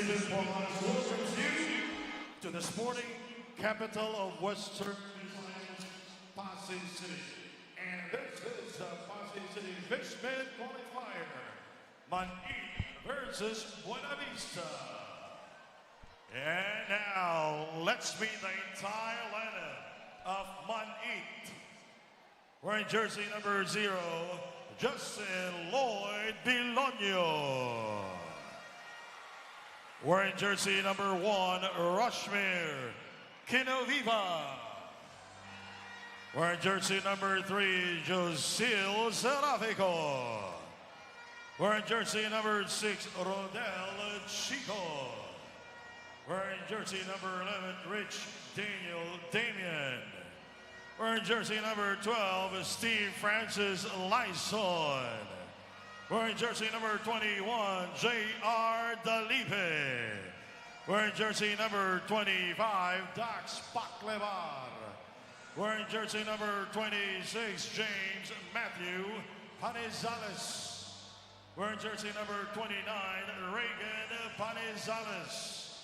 Houston Formats welcomes you to the sporting capital of Western Passi City. And this is the Passi City VISMIN Qualifier. Manit versus Buenavista. And now, let's meet the entire lineup of Manit. Wearing jersey number 0, Justin Lloyd Bilonio. Wearing jersey number 1, Rashmir Kinoviva. Wearing jersey number 3, Josil Serafico. Wearing jersey number 6, Rodel Chico. Wearing jersey number 11, Rich Damian. Wearing jersey number 12, Steve Francis Lyson. Wearing jersey number 21, J.R. Dalipe. Wearing jersey number 25, Dax Paclevar. Wearing jersey number 26, James Matthew Panizales. Wearing jersey number 29, Reagan Panizales.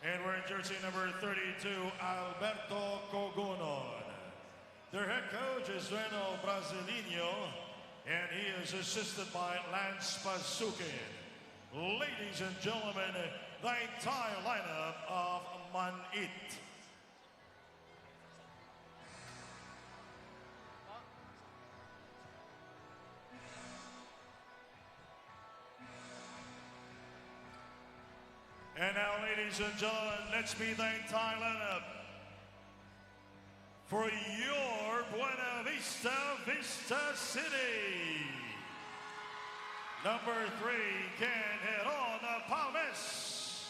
And wearing jersey number 32, Alberto Cogonon. Their head coach is Reno Brasilino, and he is assisted by Lance Pasukin. Ladies and gentlemen, the entire lineup of Manit. And now, ladies and gentlemen, let's meet the entire lineup for your Buenavista Vista City. Number 3, Ken Heron Palmes.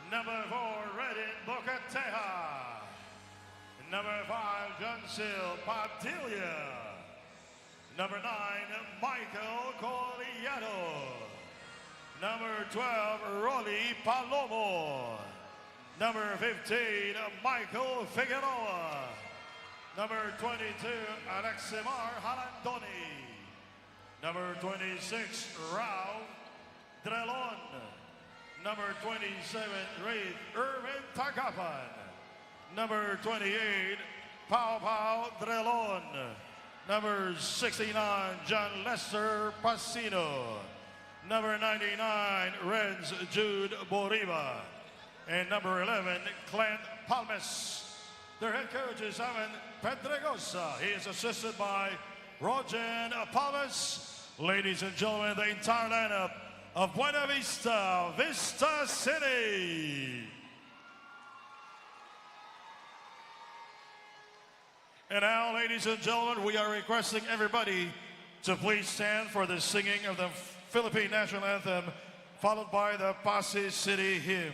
Number 4, Redin Bocateja. Number 5, Joncil Padilla. Number 9, Michael Coliano. Number 12, Rolly Palomo. Number 15, Michael Figueroa. Number 22, Aleximar Halandoni. Number 26, Ralph Drelon. Number 27, Wraith Irvin Tagapan. Number 28, Pau Pau Drelon. Number 69, John Lester Passino. Number 99, Renz Jude Boriba. And number 11, Clint Palmes. Their head coach is Evan Pedregosa. He is assisted by Rogen Palmes. Ladies and gentlemen, the entire lineup of Buenavista Vista City. And now, ladies and gentlemen, we are requesting everybody to please stand for the singing of the Philippine National Anthem, followed by the Passi City Hymn.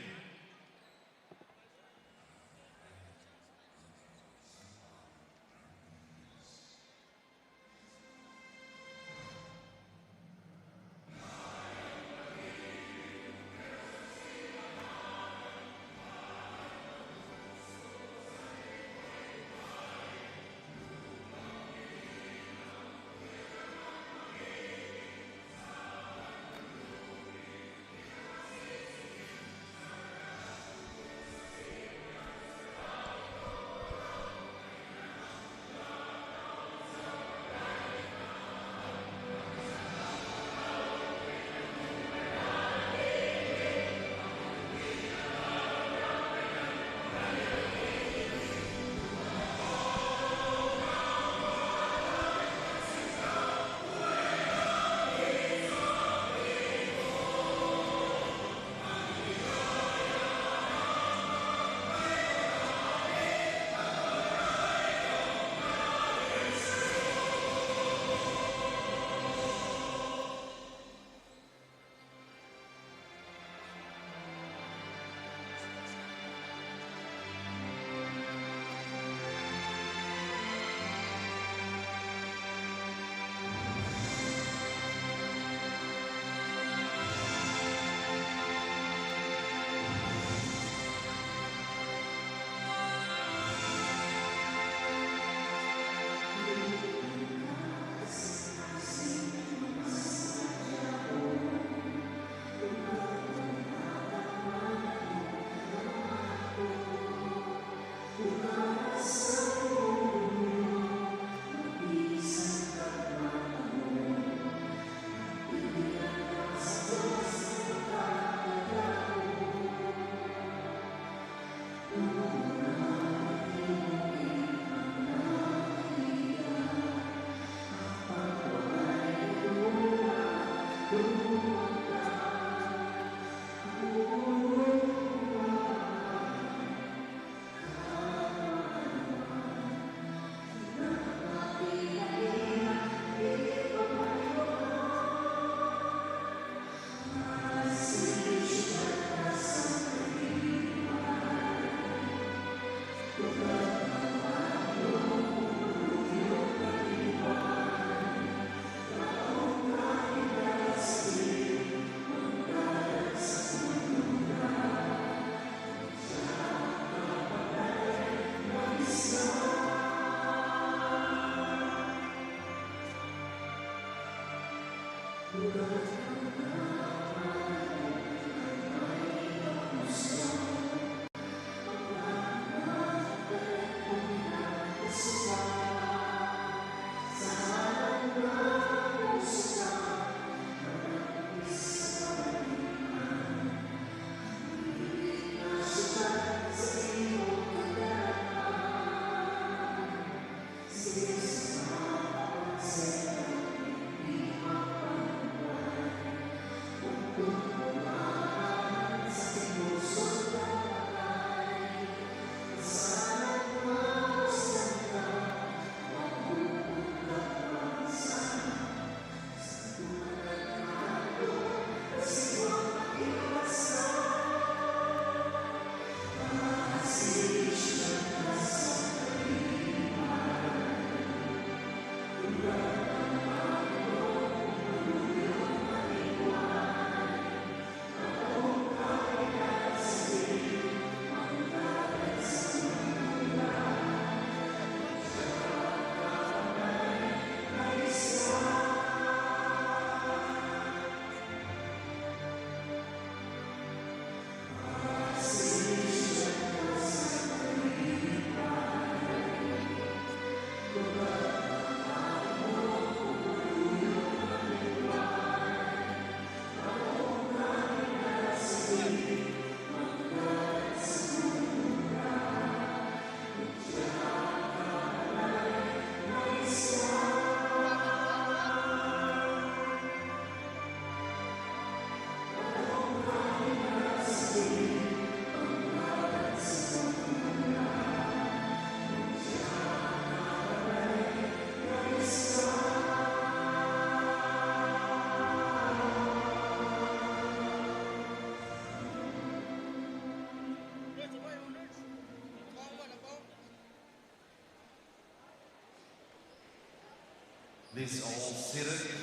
Please all seated.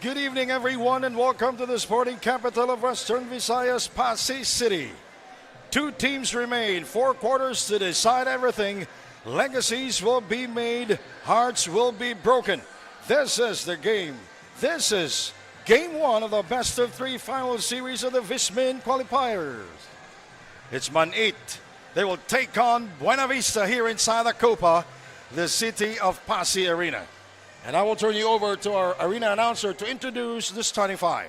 Good evening, everyone, and welcome to the sporting capital of Western Visayas, Passi City. Two teams remain, 4 quarters to decide everything. Legacies will be made, hearts will be broken. This is the game. This is Game 1 of the best-of-3 final series of the VISMIN Qualifiers. It's Man 8. They will take on Buenavista here inside the Copa, the city of Passi Arena. And I will turn you over to our arena announcer to introduce the starting five.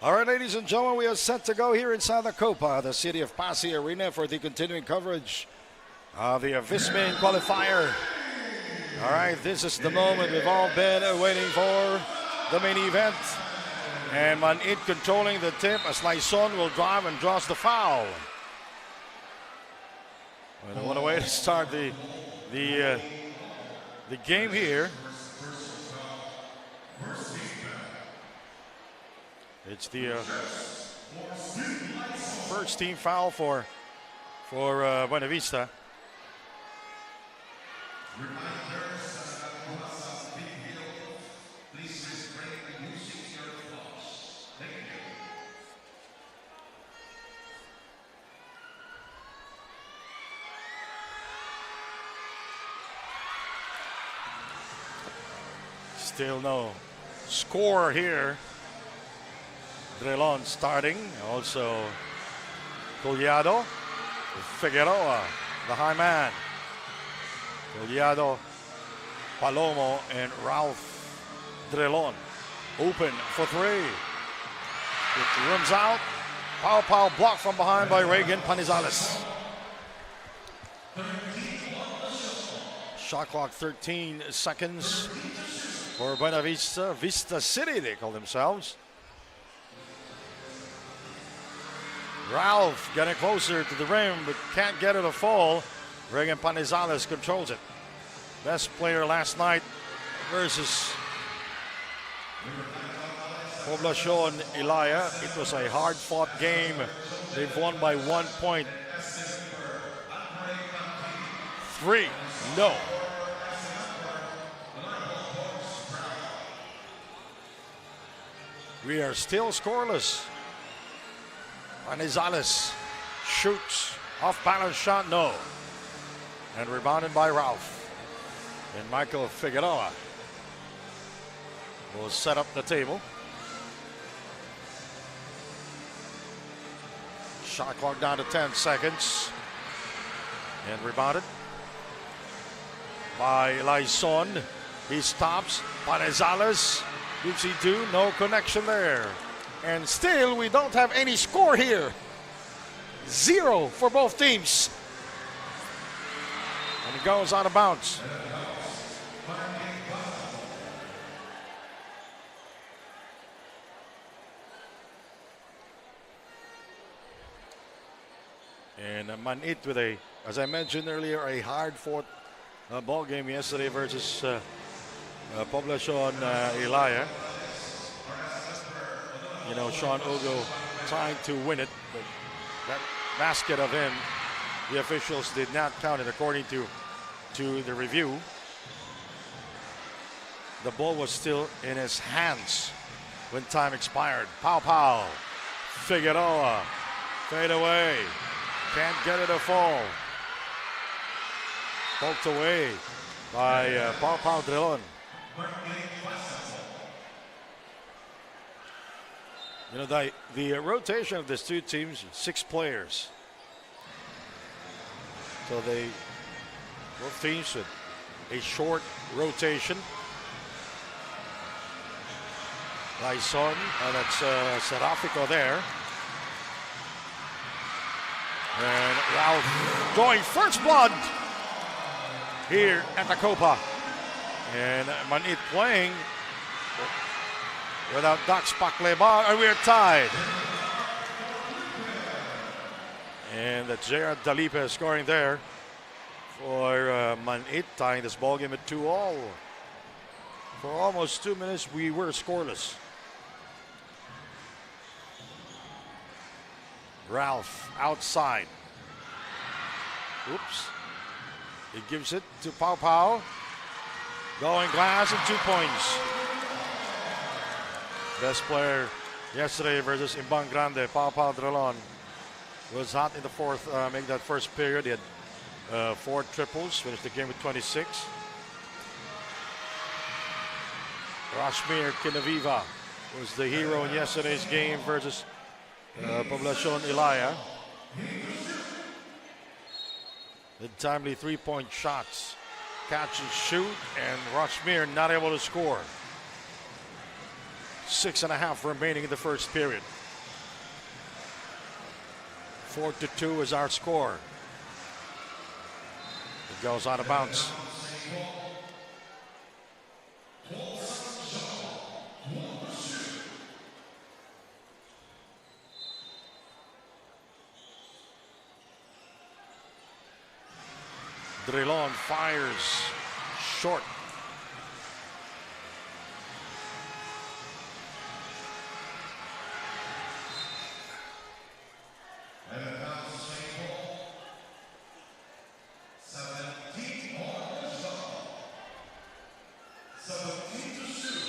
All right, ladies and gentlemen, we are set to go here inside the Copa, the city of Passi Arena, for the continuing coverage of the VISMIN qualifier. All right, this is the moment we've all been waiting for, the main event. And Manit controlling the tip as Lyson will drive and draws the foul. Well, what a way to start the game here. It's the first team foul for Buenavista. Still no score here. Drelon starting, also Collado, Figueroa, the high man. Collado, Palomo, and Ralph Drelon. Open for three. It runs out. Pau blocked from behind by Reagan Panizales. Shot clock 13 seconds for Buenavista. Vista City, they call themselves. Ralph getting closer to the rim, but can't get it to fall. Reagan Panizales controls it. Best player last night versus Poblacion Ilaya. It was a hard-fought game. They've won by 1 point. 3-0. We are still scoreless. Panizales shoots, off-balance shot, no. And rebounded by Ralph. And Michael Figueroa will set up the table. Shot clock down to 10 seconds. And rebounded by Lyson. He stops. Panizales. Oopsie do, no connection there. And still, we don't have any score here. 0 for both teams. And it goes out of bounds. And Manit with a, as I mentioned earlier, a hard-fought ball game yesterday versus Poblacion Ilaya. You know, Sean Ugo trying to win it, but that basket of him, the officials did not count it according to the review. The ball was still in his hands when time expired. Pau, Figueroa, fade away, can't get it to fall. Poked away by Pau Drelon. You know, the rotation of these two teams, 6 players. So both teams with a short rotation. Lyson, that's Serafico there. And Ralph going first blood here at the Copa. And Manit playing without Dax Pakleba, and we're tied. And that's Gerard Dalipe scoring there for Manit, tying this ball game at 2-all. For almost 2 minutes, we were scoreless. Ralph outside. Oops. He gives it to Pau. Going glass and 2 points. Best player yesterday versus Imbang Grande. Pau Drelon was hot in the fourth, making that first period. He had 4 triples, finished the game with 26. Rashmir Kinaviva was the hero in yesterday's game versus Poblacion Ilaya. The timely 3-point shots, catch and shoot, and Rashmir not able to score. 6.5 remaining in the first period. 4-2 is our score. It goes out of bounds. Drelon fires short.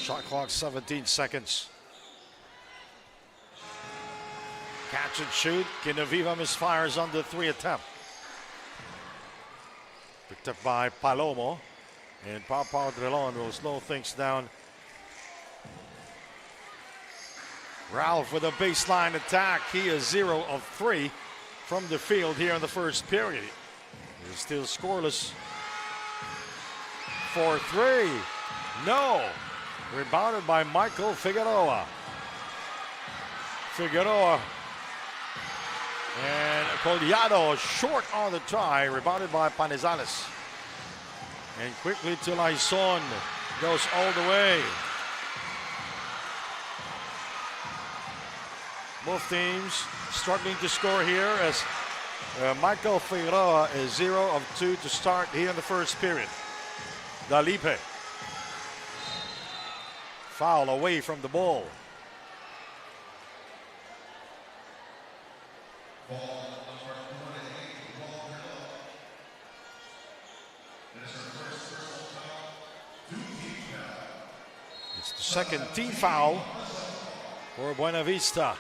Shot clock 17 seconds. Catch and shoot. Kinaviva misfires on the 3 attempt. Picked up by Palomo. And Pau Drelon will slow things down. Ralph with a baseline attack. He is 0 of 3 from the field here in the first period. He's still scoreless. 4-3. No. Rebounded by Michael Figueroa. Figueroa and Collado short on the try. Rebounded by Panizales. And quickly to Laison. Goes all the way. Both teams struggling to score here as Michael Figueroa is 0 of 2 to start here in the first period. Dalipe. Foul away from the ball. It's the second team foul for Buenavista.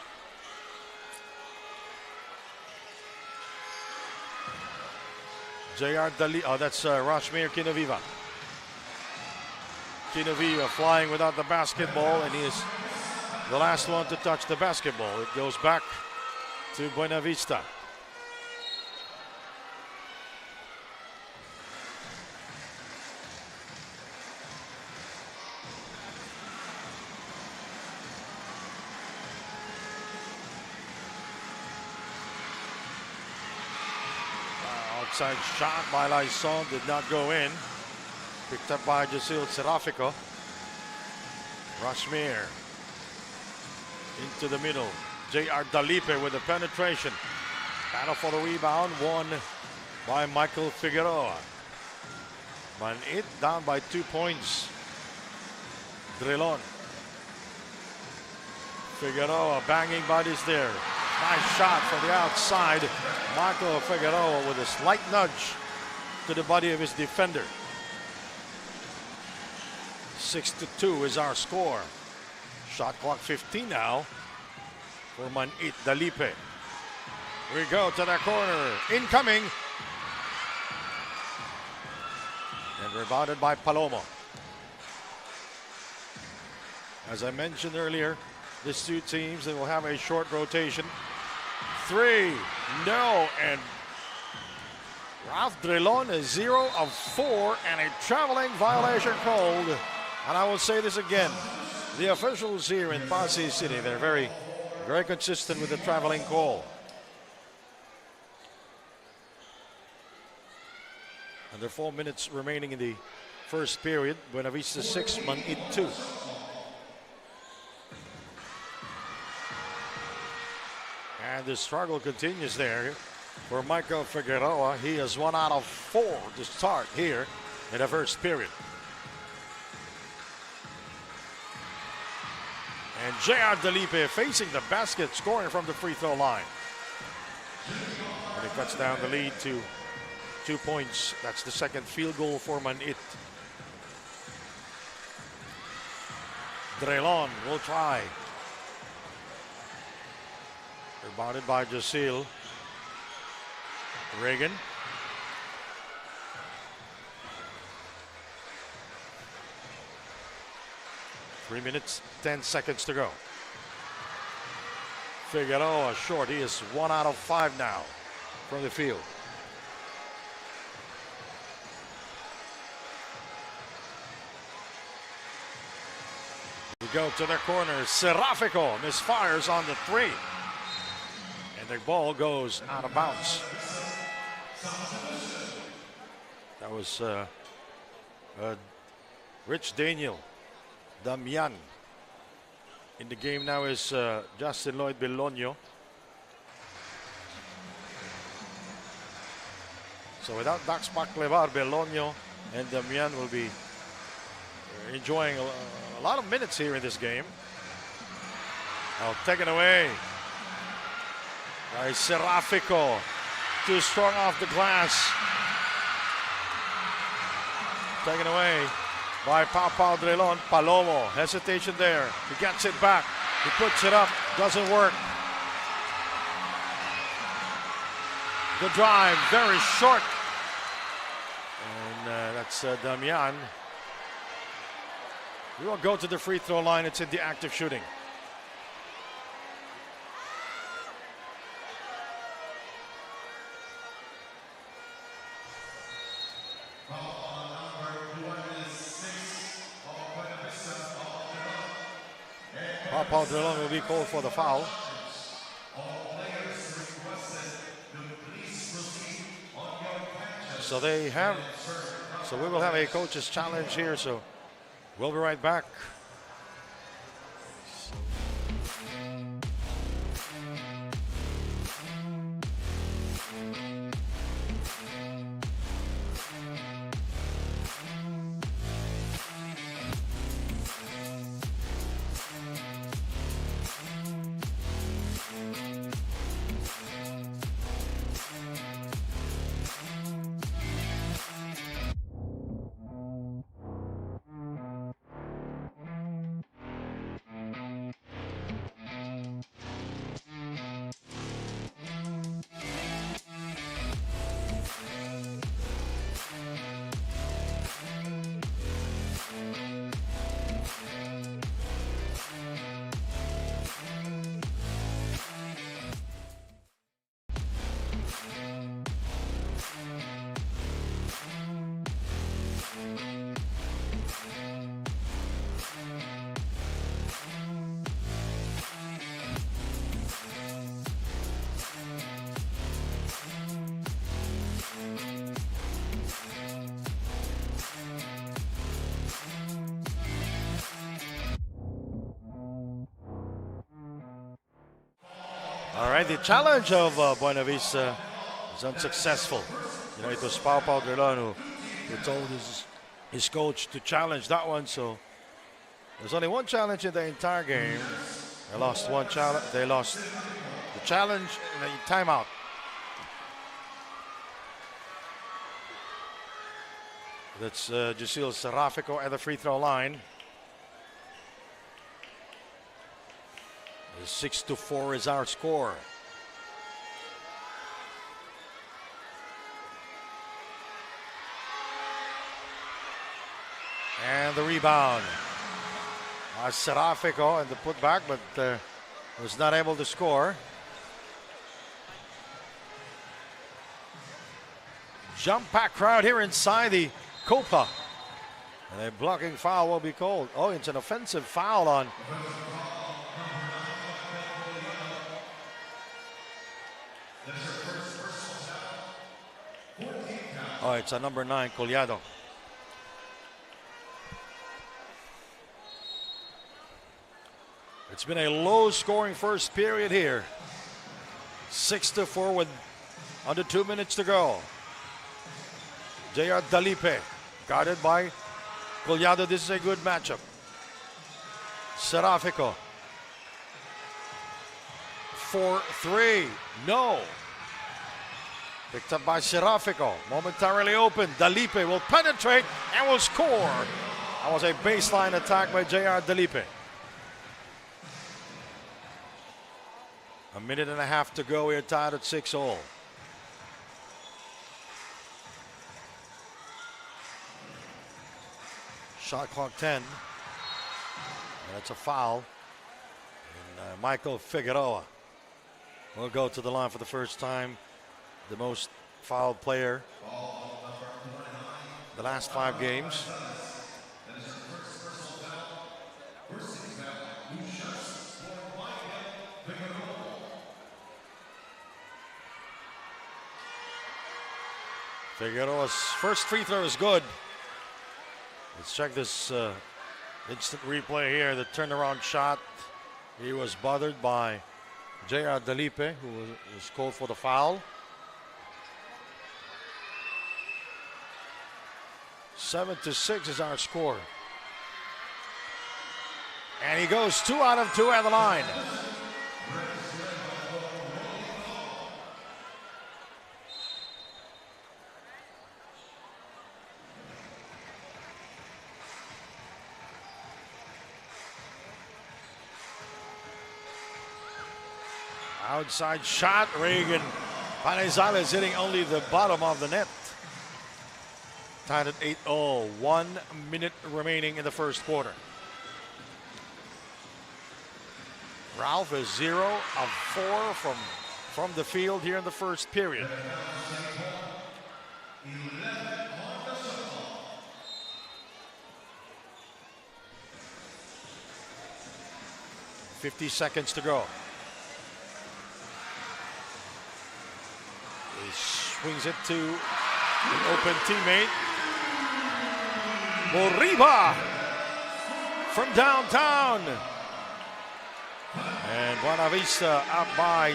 J.R. Dali, oh, that's Rashmir Kinaviva. Kinaviva flying without the basketball, and he is the last one to touch the basketball. It goes back to Buenavista. Outside shot by Laison did not go in. Picked up by Josil Serafico. Rashmir into the middle. J.R. Dalipe with the penetration. Battle for the rebound, won by Michael Figueroa. Manit down by 2 points. Drelon. Figueroa banging bodies there. Nice shot from the outside. Michael Figueroa with a slight nudge to the body of his defender. 6-2 is our score. Shot clock 15 now for Manit Dalipe. We go to the corner. Incoming. And rebounded by Palomo. As I mentioned earlier, these two teams, they will have a short rotation. 3, no, and Ralph Drelon is 0 of 4 and a traveling violation called. And I will say this again, the officials here in Passi City, they're very consistent with the traveling call. Under 4 minutes remaining in the first period. Buenavista 6, Manit 2. And the struggle continues there for Michael Figueroa. He is 1 out of 4 to start here in the first period. And J.R. Dalipe facing the basket, scoring from the free throw line. And he cuts down the lead to 2 points. That's the second field goal for Manit. Drelon will try. Rebounded by Jacil. Reagan. Three minutes, 10 seconds to go. Figueroa short. He is 1 out of 5 now from the field. We go to the corner. Serafico misfires on the 3. And the ball goes out of bounds. That was Rich Daniel. Damian. In the game now is Justin Lloyd Belonio. So without Dax Paclevar, Belonio and Damian will be enjoying a lot of minutes here in this game. Now taken away by Serafico. Too strong off the glass. Taken away by Pau Drelon. Palomo, hesitation there. He gets it back. He puts it up. Doesn't work. The drive, very short. And that's Damian. We will go to the free throw line. It's in the act of shooting. Pau Drelon will be called for the foul. So we will have a coach's challenge here. So we'll be right back. All right, the challenge of Buenavista is unsuccessful. You know, it was Pau Drelon who told his coach to challenge that one. So there's only one challenge in the entire game. They lost one challenge. They lost the challenge in a timeout. That's Jacil Serafico at the free throw line. 6-4 is our score. And the rebound. Serafico and the putback, but was not able to score. Jump pack crowd here inside the Copa. And a blocking foul will be called. Oh, it's an offensive foul on it's a number 9, Collado. It's been a low-scoring first period here. 6-4 with under 2 minutes to go. J.R. Dalipe, guarded by Collado. This is a good matchup. Serafico. 4-3. No. Picked up by Serafico. Momentarily open. Dalipe will penetrate and will score. That was a baseline attack by J.R. Dalipe. A minute and a half to go. We're tied at 6-all. Shot clock 10. And that's a foul. And Michael Figueroa will go to the line for the first time. The most fouled player the last 5 games. Figueroa's first free throw is good. Let's check this instant replay here. The turnaround shot. He was bothered by J.R. Dalipe, who was called for the foul. 7-6 is our score. And he goes 2 out of 2 at the line. Outside shot, Reagan Panizales hitting only the bottom of the net. Tied at 8-all. 1 minute remaining in the first quarter. Ralph is 0 of 4 from the field here in the first period. .50 seconds to go. He swings it to an open teammate. Moriba from downtown. And Buenavista up by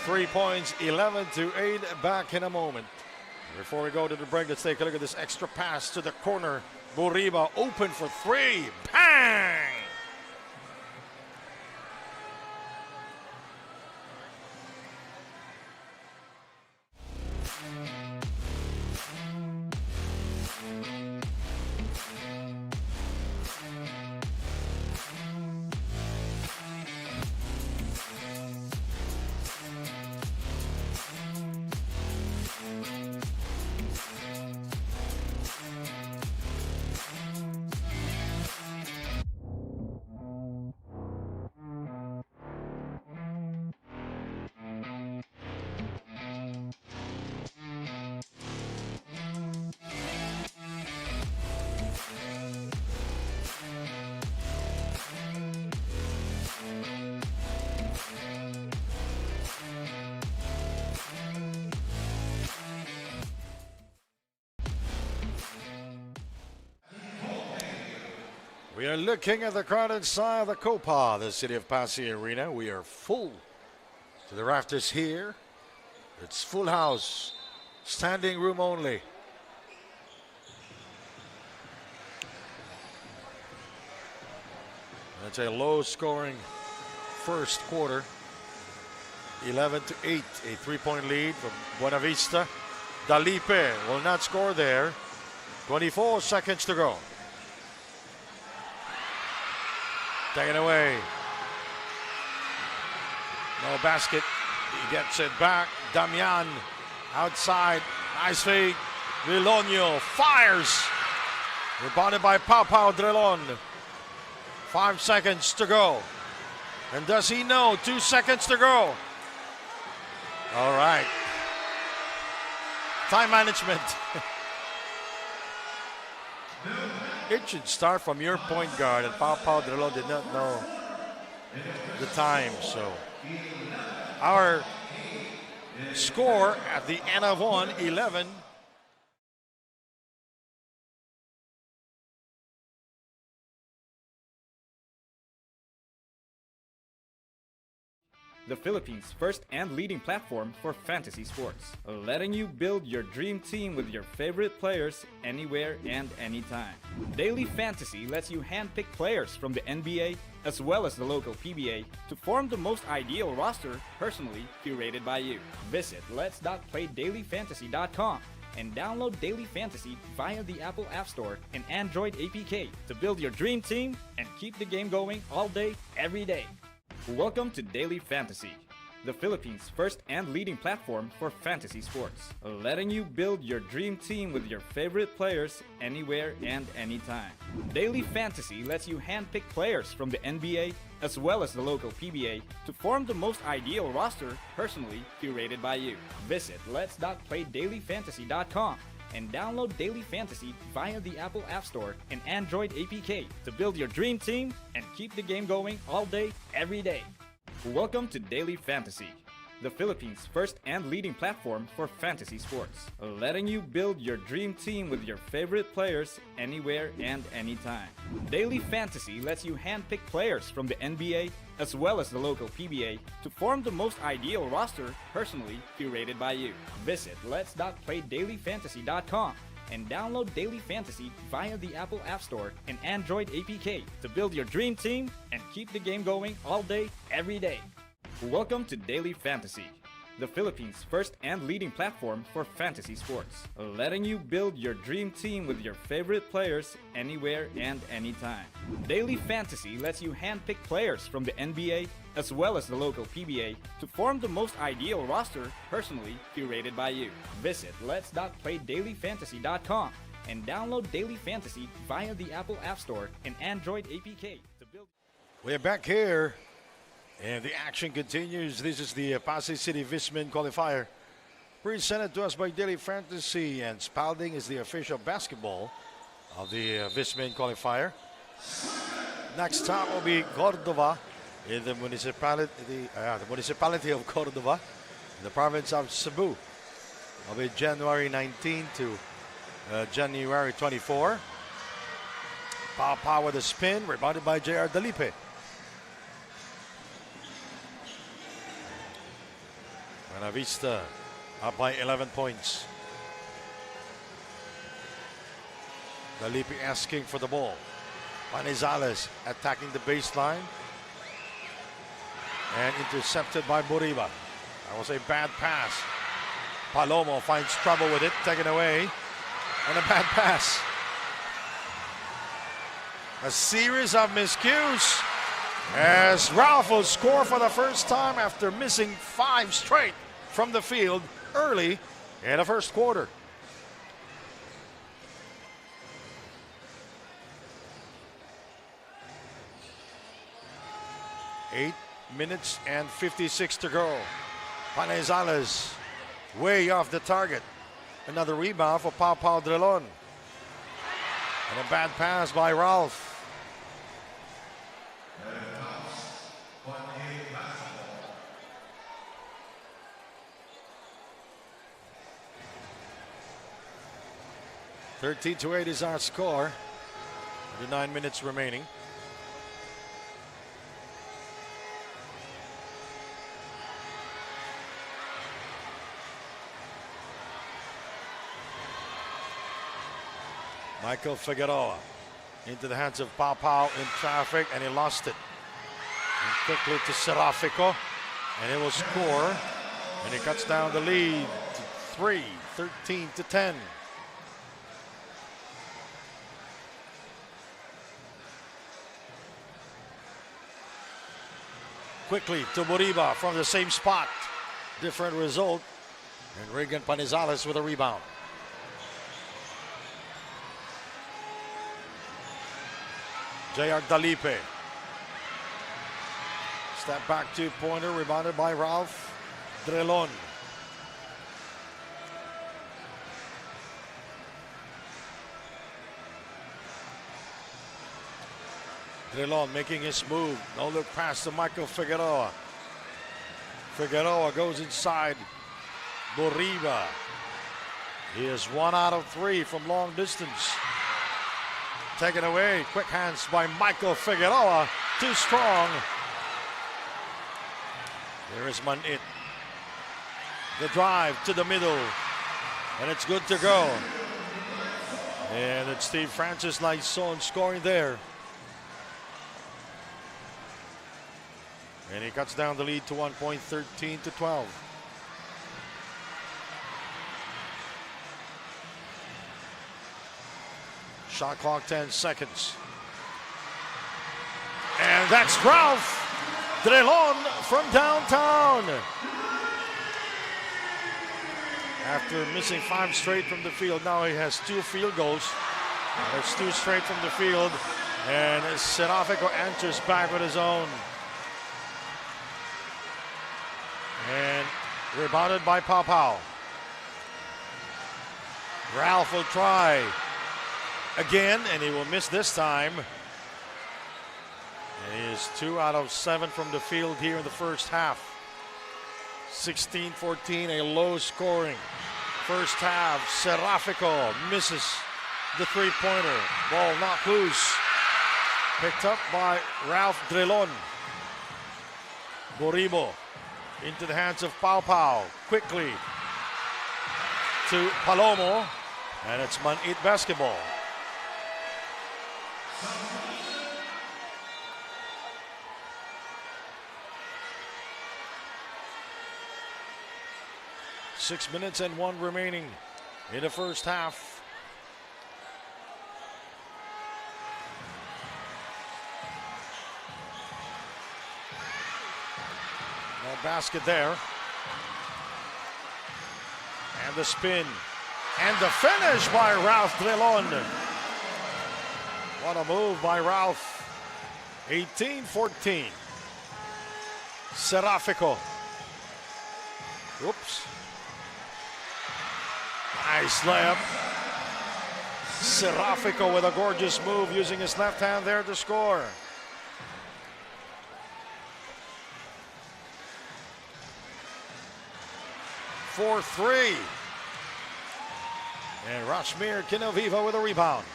3 points, 11-8. Back in a moment. Before we go to the break, let's take a look at this extra pass to the corner. Moriba open for 3. Bang! We are looking at the crowd inside the Copa, the City of Passi Arena. We are full to the rafters here. It's full house, standing room only. That's a low-scoring first quarter. 11-8, a 3-point lead from Buenavista. Dalipe will not score there. 24 seconds to go. Taken away. No basket. He gets it back. Damian outside. Nice fake. Vilonio fires. Rebounded by Pau Drelon. 5 seconds to go. And does he know? 2 seconds to go. All right. Time management. It should start from your point guard, and Pau Drelon did not know the time. So our score at the end of 11. The Philippines' first and leading platform for fantasy sports, letting you build your dream team with your favorite players anywhere and anytime. Daily Fantasy lets you handpick players from the NBA as well as the local PBA to form the most ideal roster personally curated by you. Visit lets.playdailyfantasy.com and download Daily Fantasy via the Apple App Store and Android APK to build your dream team and keep the game going all day, every day. Welcome to Daily Fantasy. the Philippines' first and leading platform for fantasy sports, letting you build your dream team with your favorite players anywhere and anytime. Daily Fantasy lets you handpick players from the NBA as well as the local PBA to form the most ideal roster personally curated by you. Visit lets.playdailyfantasy.com and download Daily Fantasy via the Apple App Store and Android APK to build your dream team and keep the game going all day, every day. Welcome to Daily Fantasy, the Philippines' first and leading platform for fantasy sports, letting you build your dream team with your favorite players anywhere and anytime. Daily Fantasy lets you handpick players from the NBA as well as the local PBA to form the most ideal roster personally curated by you. Visit lets.playdailyfantasy.com and download Daily Fantasy via the Apple App Store and Android APK to build your dream team and keep the game going all day, every day. Welcome to Daily Fantasy, the Philippines' first and leading platform for fantasy sports, letting you build your dream team with your favorite players anywhere and anytime. Daily Fantasy lets you handpick players from the NBA as well as the local PBA to form the most ideal roster personally curated by you. Visit lets.playdailyfantasy.com and download Daily Fantasy via the Apple App Store and Android APK to build. We're back here, and the action continues. This is the Passi City VISMIN Qualifier, presented to us by Daily Fantasy, and Spalding is the official basketball of the VISMIN Qualifier. Next stop will be Cordova in the municipality of Cordova, in the province of Cebu. It'll be January 19 to January 24. Pau with a spin, rebounded by J.R. Dalipe. BUENAVISTA up by 11 points. Dalipe asking for the ball. Manizales attacking the baseline and intercepted by Buriba. That was a bad pass. Palomo finds trouble with it, taken away, and a bad pass. A series of miscues as Ralph will score for the first time after missing 5 straight from the field early in the first quarter. Eight minutes and 56 to go. Manizales way off the target. Another rebound for Pau Drelon. And a bad pass by Ralph. (13-8) is our score. 9 minutes remaining. Michael Figueroa into the hands of Pau in traffic, and he lost it. And quickly to Serafico, and he will score, and he cuts down the lead to 3, 13-10. Quickly to Buriba from the same spot. Different result. And Regan Panizales with a rebound. J.R. Dalipe. Step back 2-pointer, rebounded by Ralph Drelon. Drelon making his move. No look pass to Michael Figueroa. Figueroa goes inside. Buriba. He is 1 out of 3 from long distance. Taken away. Quick hands by Michael Figueroa. Too strong. There is Manit. The drive to the middle. And it's good to go. And it's Steve Francis Lyson scoring there. And he cuts down the lead to 1 point, 13-12. Shot clock 10 seconds. And that's Ralph Drelon from downtown. After missing 5 straight from the field, now he has 2 field goals. That's 2 straight from the field. And Serafico answers back with his own. And rebounded by Pau Pau. Ralph will try again, and he will miss this time. And he is 2 out of 7 from the field here in the first half. 16-14, a low scoring first half. Serafico misses the 3-pointer. Ball knocked loose. Picked up by Ralph Drelon. Boribo into the hands of Pau Pau. Quickly to Palomo. And it's Man-Eat basketball. Six minutes and 1 remaining in the first half. No basket there. And the spin. And the finish by Ralph Drelon. What a move by Ralph. 18-14. Serafico. Oops. Nice layup. Serafico with a gorgeous move using his left hand there to score. For 3. And Rashmir Kinoviva with a rebound.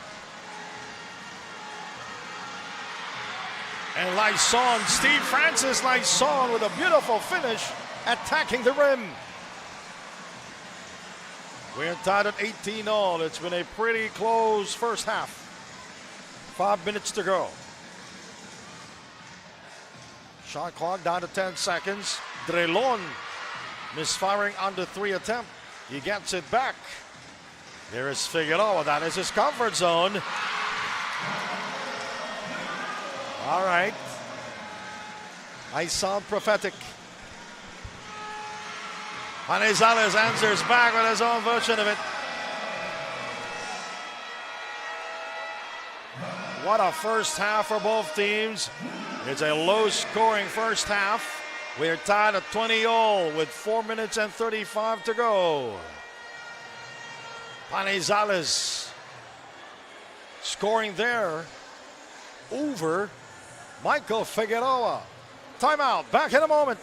And Lyson, Steve Francis Lyson with a beautiful finish, attacking the rim. We're tied at 18 all. It's been a pretty close first half. 5 minutes to go. Shot clock down to 10 seconds. Drelon misfiring on the 3 attempt. He gets it back. There is Figueroa. That is his comfort zone. All right. I sound prophetic. Manizales answers back with his own version of it. What a first half for both teams. It's a low-scoring first half. We're tied at 20 all with 4 minutes and 35 to go. Manizales scoring there over Michael Figueroa. Timeout. Back in a moment.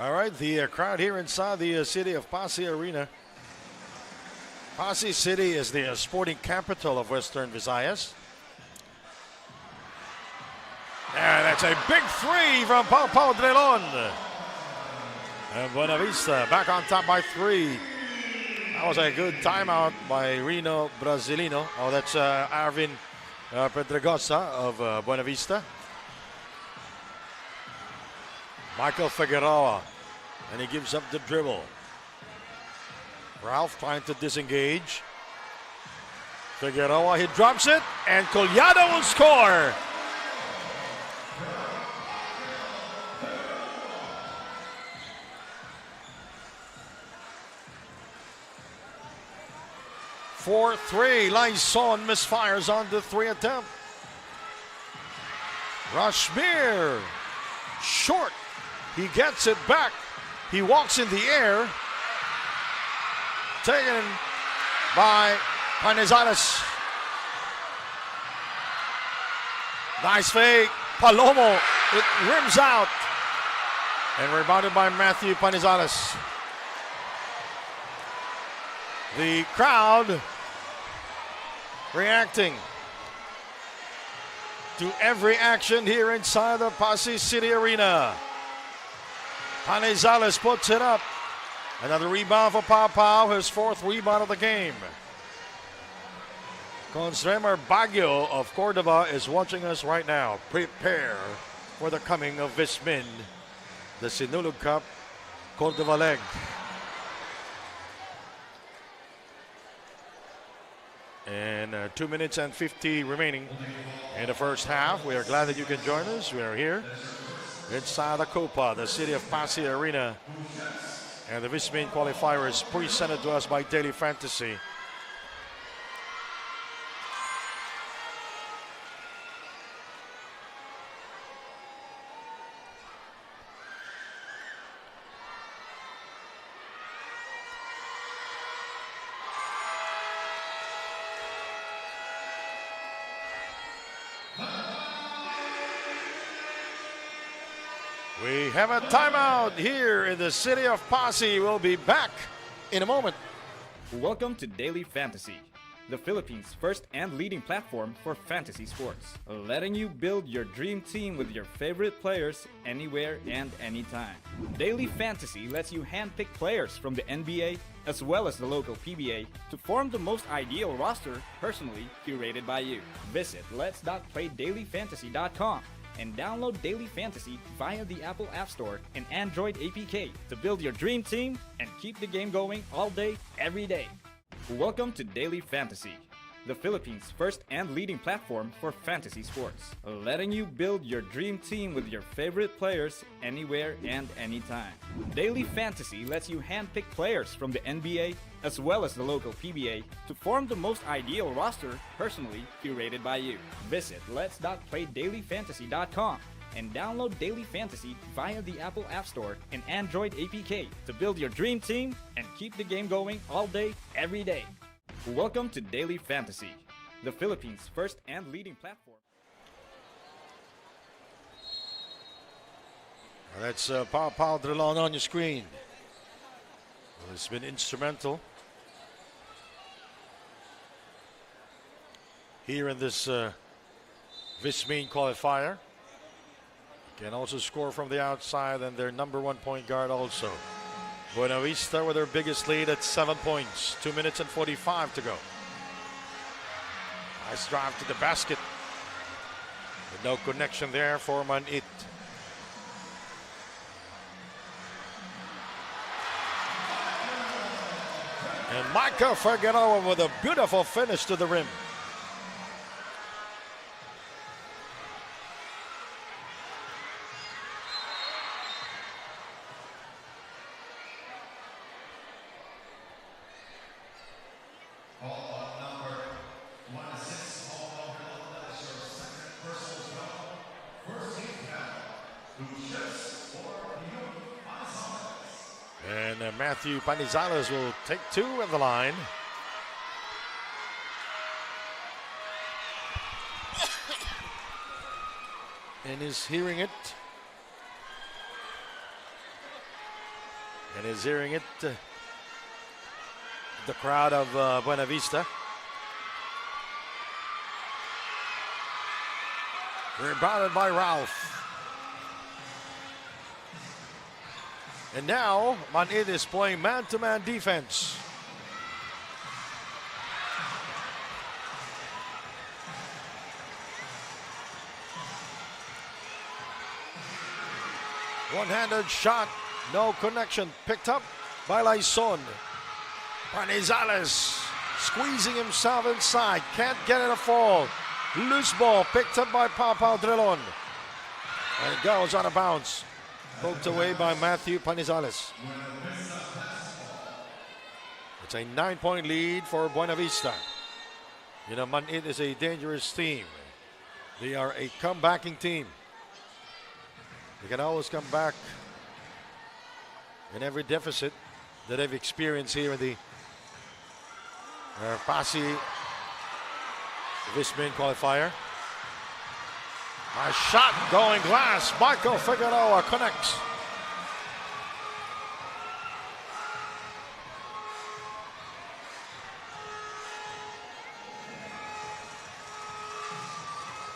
All right, the crowd here inside the city of Passi Arena. Passi City is the sporting capital of Western Visayas. And that's a big 3 from Pau Pau Drelon. And Buenavista back on top by 3. That was a good timeout by Rino Brasilino. Oh, that's Arvin Pedregosa of Buenavista. Michael Figueroa, and he gives up the dribble. Ralph trying to disengage. Figueroa, he drops it, and Collado will score. for three. Lyson misfires on the three attempt. Rashmir, short. He gets it back. He walks in the air. Taken by Panizales. Nice fake. Palomo. It rims out. And rebounded by Matthew Panizales. The crowd reacting to every action here inside the Passi City Arena. Panizales puts it up. Another rebound for Pau Pau, his fourth rebound of the game. Consremer Baguio of Cordova is watching us right now. Prepare for the coming of VISMIN, the Sinulog Cup Cordova leg. And 2 minutes and 50 remaining in the first half. We are glad that you can join us. We are here inside the Copa, the city of Passi Arena. And the VISMIN qualifier is presented to us by Daily Fantasy. We have a timeout here in the city of Passi. We'll be back in a moment. Welcome to Daily Fantasy, the Philippines' first and leading platform for fantasy sports, letting you build your dream team with your favorite players anywhere and anytime. Daily Fantasy lets you handpick players from the NBA as well as the local PBA to form the most ideal roster personally curated by you. Visit lets.playdailyfantasy.com and download Daily Fantasy via the Apple App Store and Android APK to build your dream team and keep the game going all day, every day. Welcome to Daily Fantasy, the Philippines' first and leading platform for fantasy sports, letting you build your dream team with your favorite players anywhere and anytime. Daily Fantasy lets you handpick players from the NBA as well as the local PBA to form the most ideal roster personally curated by you. Visit lets.playdailyfantasy.com and download Daily Fantasy via the Apple App Store and Android APK to build your dream team and keep the game going all day, every day. Welcome to Daily Fantasy, the Philippines' first and leading platform. That's Pau Pau Drilon on your screen. Well, it's been instrumental here in this VISMIN qualifier. Can also score from the outside, and their number one point guard also. Buenavista with their biggest lead at 7 points. 2 minutes and 45 to go. Nice drive to the basket. But no connection there for Manit. And Micah Figueroa with a beautiful finish to the rim. And Matthew Panizales will take two at the line. And is hearing it. And is hearing it. The crowd of Buenavista. Rebounded by Ralph. And now, Manit is playing man-to-man defense. One-handed shot, no connection. Picked up by Lyson. Panizales squeezing himself inside. Can't get it to fall. Loose ball picked up by Pau Pau Drilon. And it goes out of bounds. Poked away by Matthew Panizales. It's a 9-point lead for Buenavista. You know, Manit is a dangerous team. They are a comebacking team. They can always come back in every deficit that they've experienced here in the Passi VISMIN qualifier. A shot going glass. Michael Figueroa connects.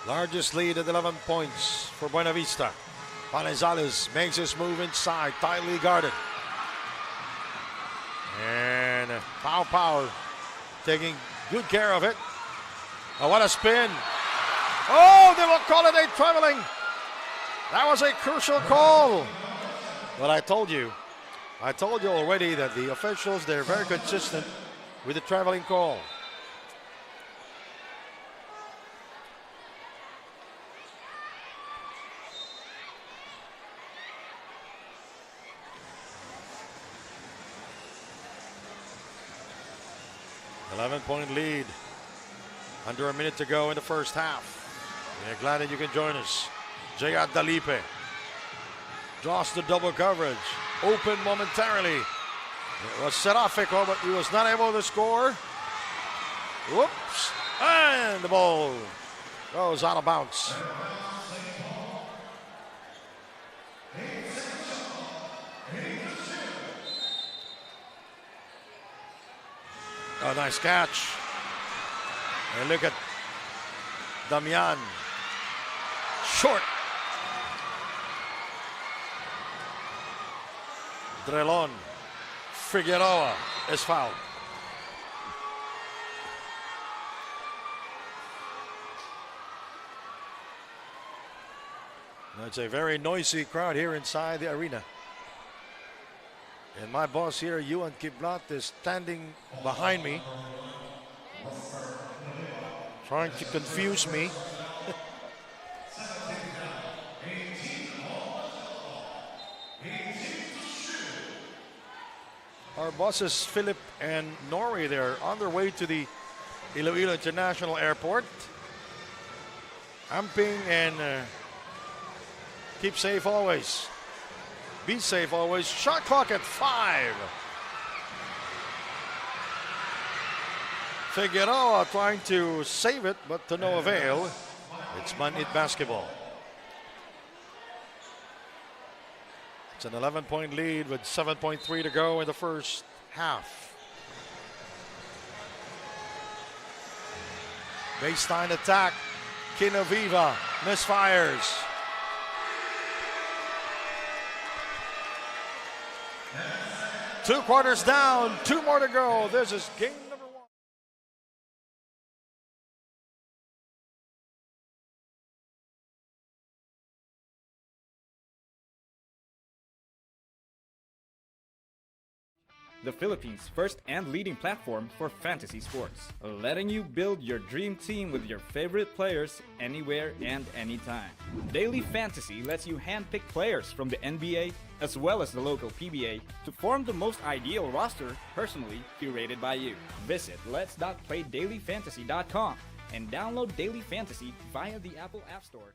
Largest lead at 11 points for Buenavista. Panizales makes his move inside, tightly guarded. And Pau taking good care of it. Oh, what a spin. Oh, they will call it a traveling. That was a crucial call. But I told you already that the officials, they're very consistent with the traveling call. Point lead. Under a minute to go in the first half. We're glad that you can join us. Jayat Dalipe draws the double coverage. Open momentarily. It was Serafico, but he was not able to score. Whoops. And the ball goes out of bounds. A nice catch. And look at Damian. Short. Drelon. Figueroa is fouled. Now it's a very noisy crowd here inside the arena. And my boss here, Yuan Kiblat, is standing behind me, trying to confuse me. Our bosses, Philip and Nori, they're on their way to the Iloilo International Airport. Amping and keep safe always. Be safe always. Shot clock at 5. Figueroa trying to save it, but to no avail. It's Manit basketball. It's an 11-point lead with 7.3 to go in the first half. Baseline attack. Kinaviva misfires. Two quarters down, 2 more to go. This is game number 1. The Philippines' first and leading platform for fantasy sports, letting you build your dream team with your favorite players anywhere and anytime. Daily Fantasy lets you handpick players from the NBA as well as the local PBA to form the most ideal roster personally curated by you. Visit lets.playdailyfantasy.com and download Daily Fantasy via the Apple App Store.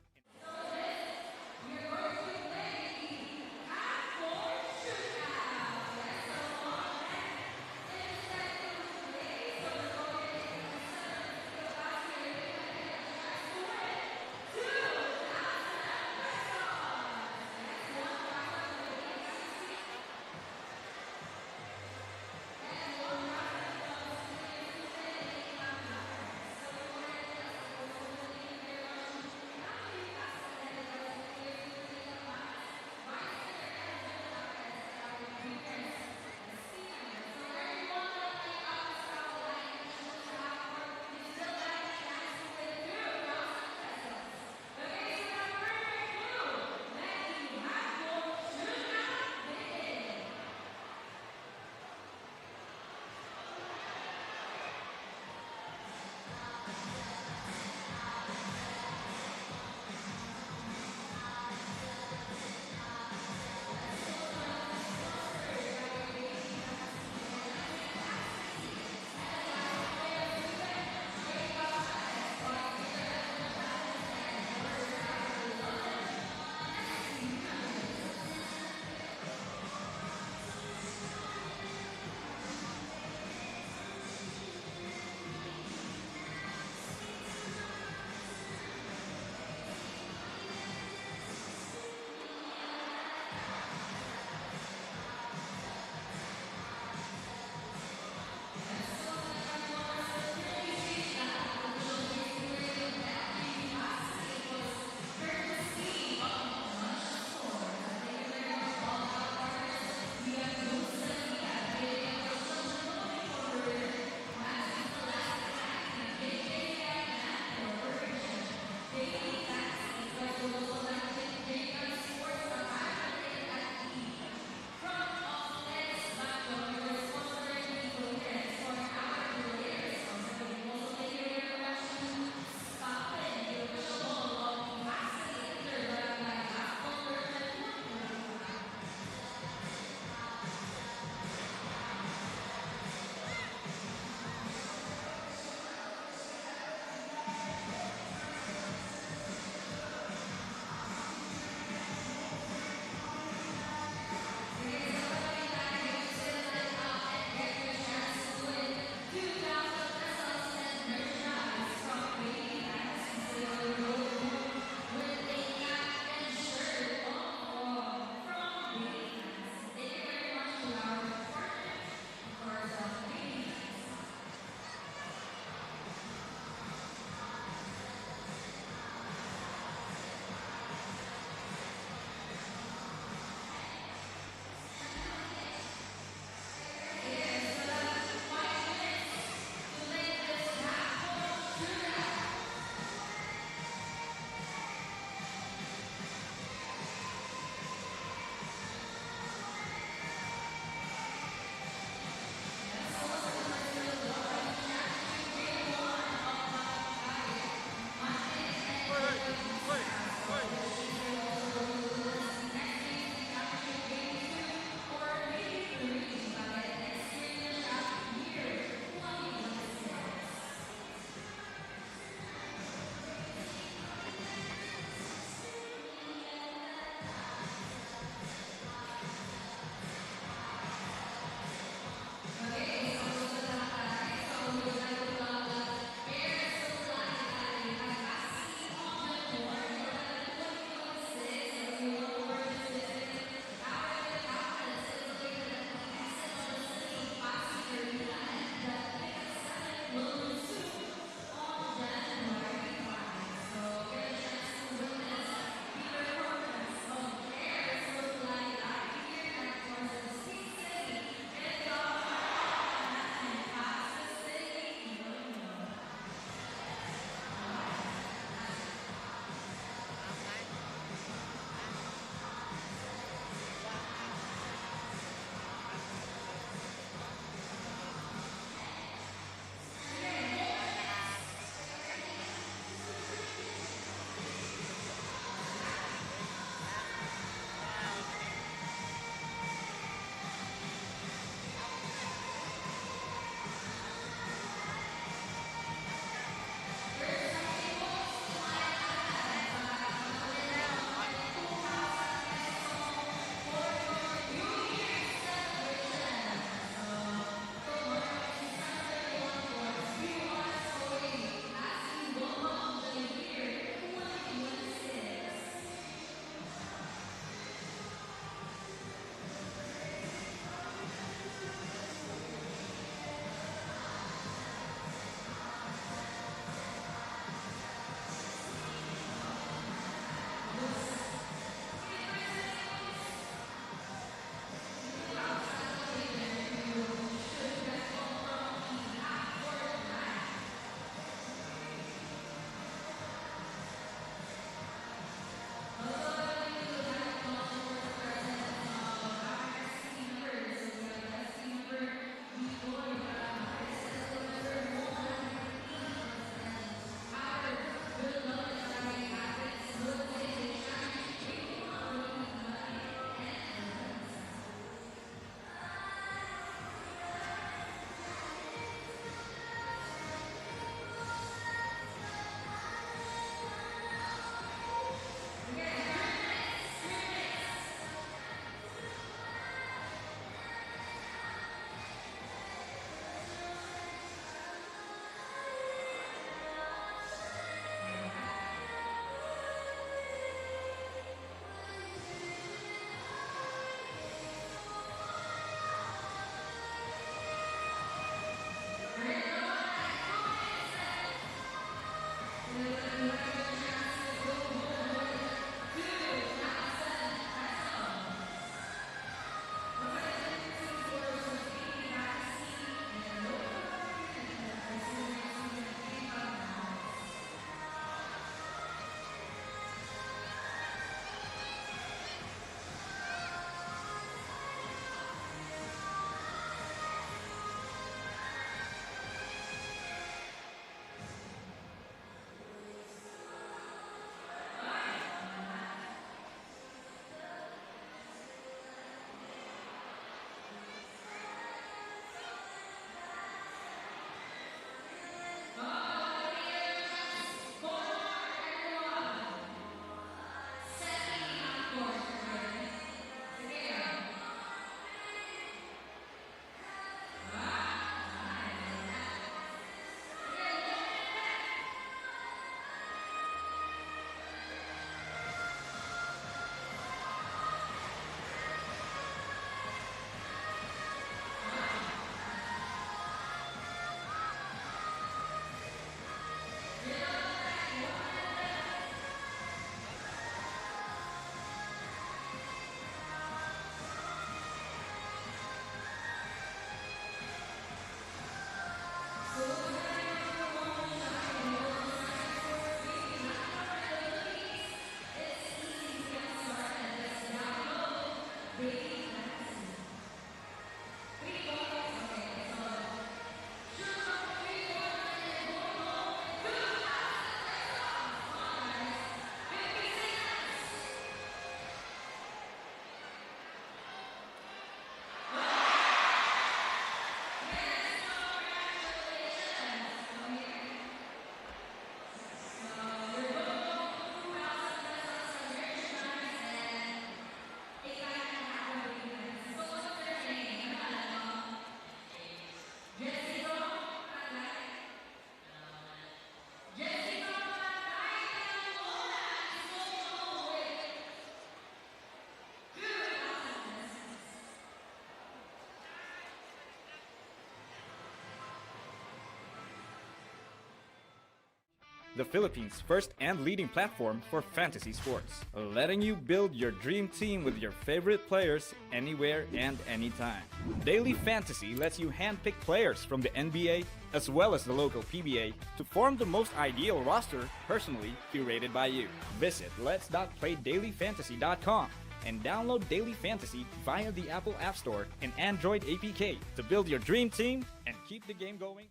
the Philippines' first and leading platform for fantasy sports, letting you build your dream team with your favorite players anywhere and anytime. Daily Fantasy lets you handpick players from the NBA as well as the local PBA to form the most ideal roster personally curated by you. Visit lets.playdailyfantasy.com and download Daily Fantasy via the Apple App Store and Android APK to build your dream team and keep the game going.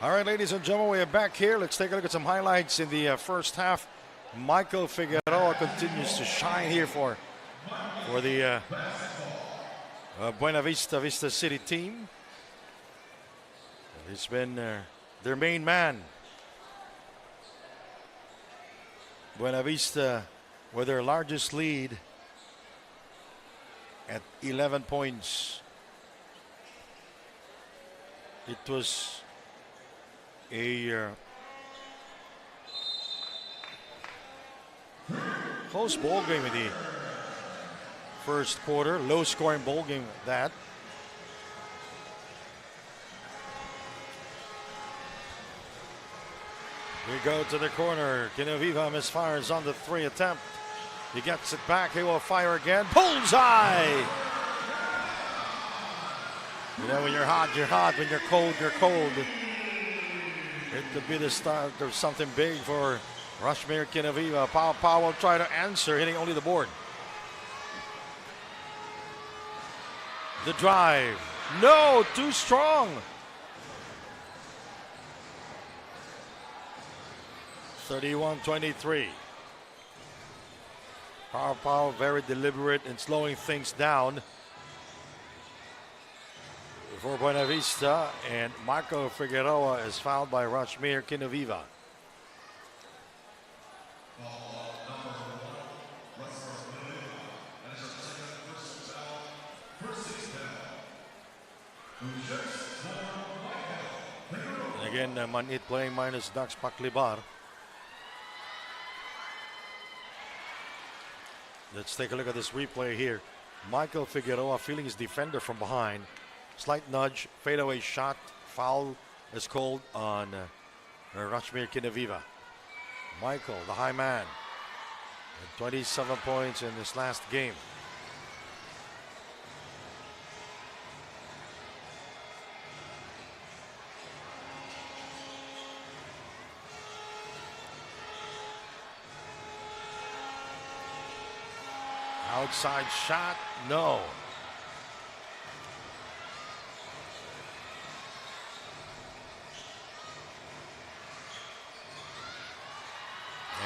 All right, ladies and gentlemen, we are back here. Let's take a look at some highlights in the first half. Michael Figueroa continues to shine here for the Vista City team. He's been their main man. Buenavista with their largest lead at 11 points. It was a close ball game in the first quarter, low scoring ball game that. We go to the corner. Quinoviva misfires on the 3 attempt. He gets it back. He will fire again. Bullseye! You know, when you're hot, you're hot. When you're cold, you're cold. It could be the start of something big for Rushmere Quinoviva. Pau will try to answer, hitting only the board. The drive. No, too strong. 31-23. Pau very deliberate in slowing things down for Buenavista, and Marco Figueroa is fouled by Rushmere Quinoviva. And again, Manit playing minus Dax Paklibar. Let's take a look at this replay here. Michael Figueroa feeling his defender from behind. Slight nudge, fadeaway shot, foul is called on Rushmere Quinoviva. Michael, the high man, 27 points in this last game. Outside shot, no.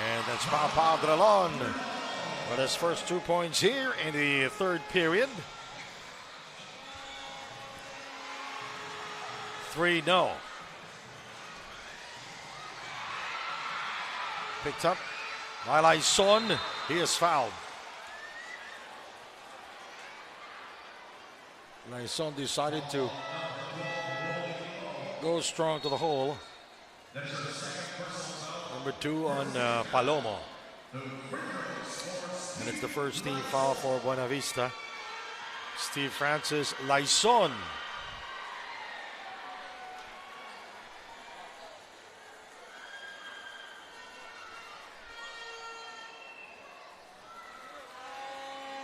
And that's Pau Dralon with his first 2 points here in the third period. 3, no. Picked up by Laison. He is fouled. Laison decided to go strong to the hole. Number 2 on Palomo. And it's the first team foul for Buenavista. Steve Francis, Laison.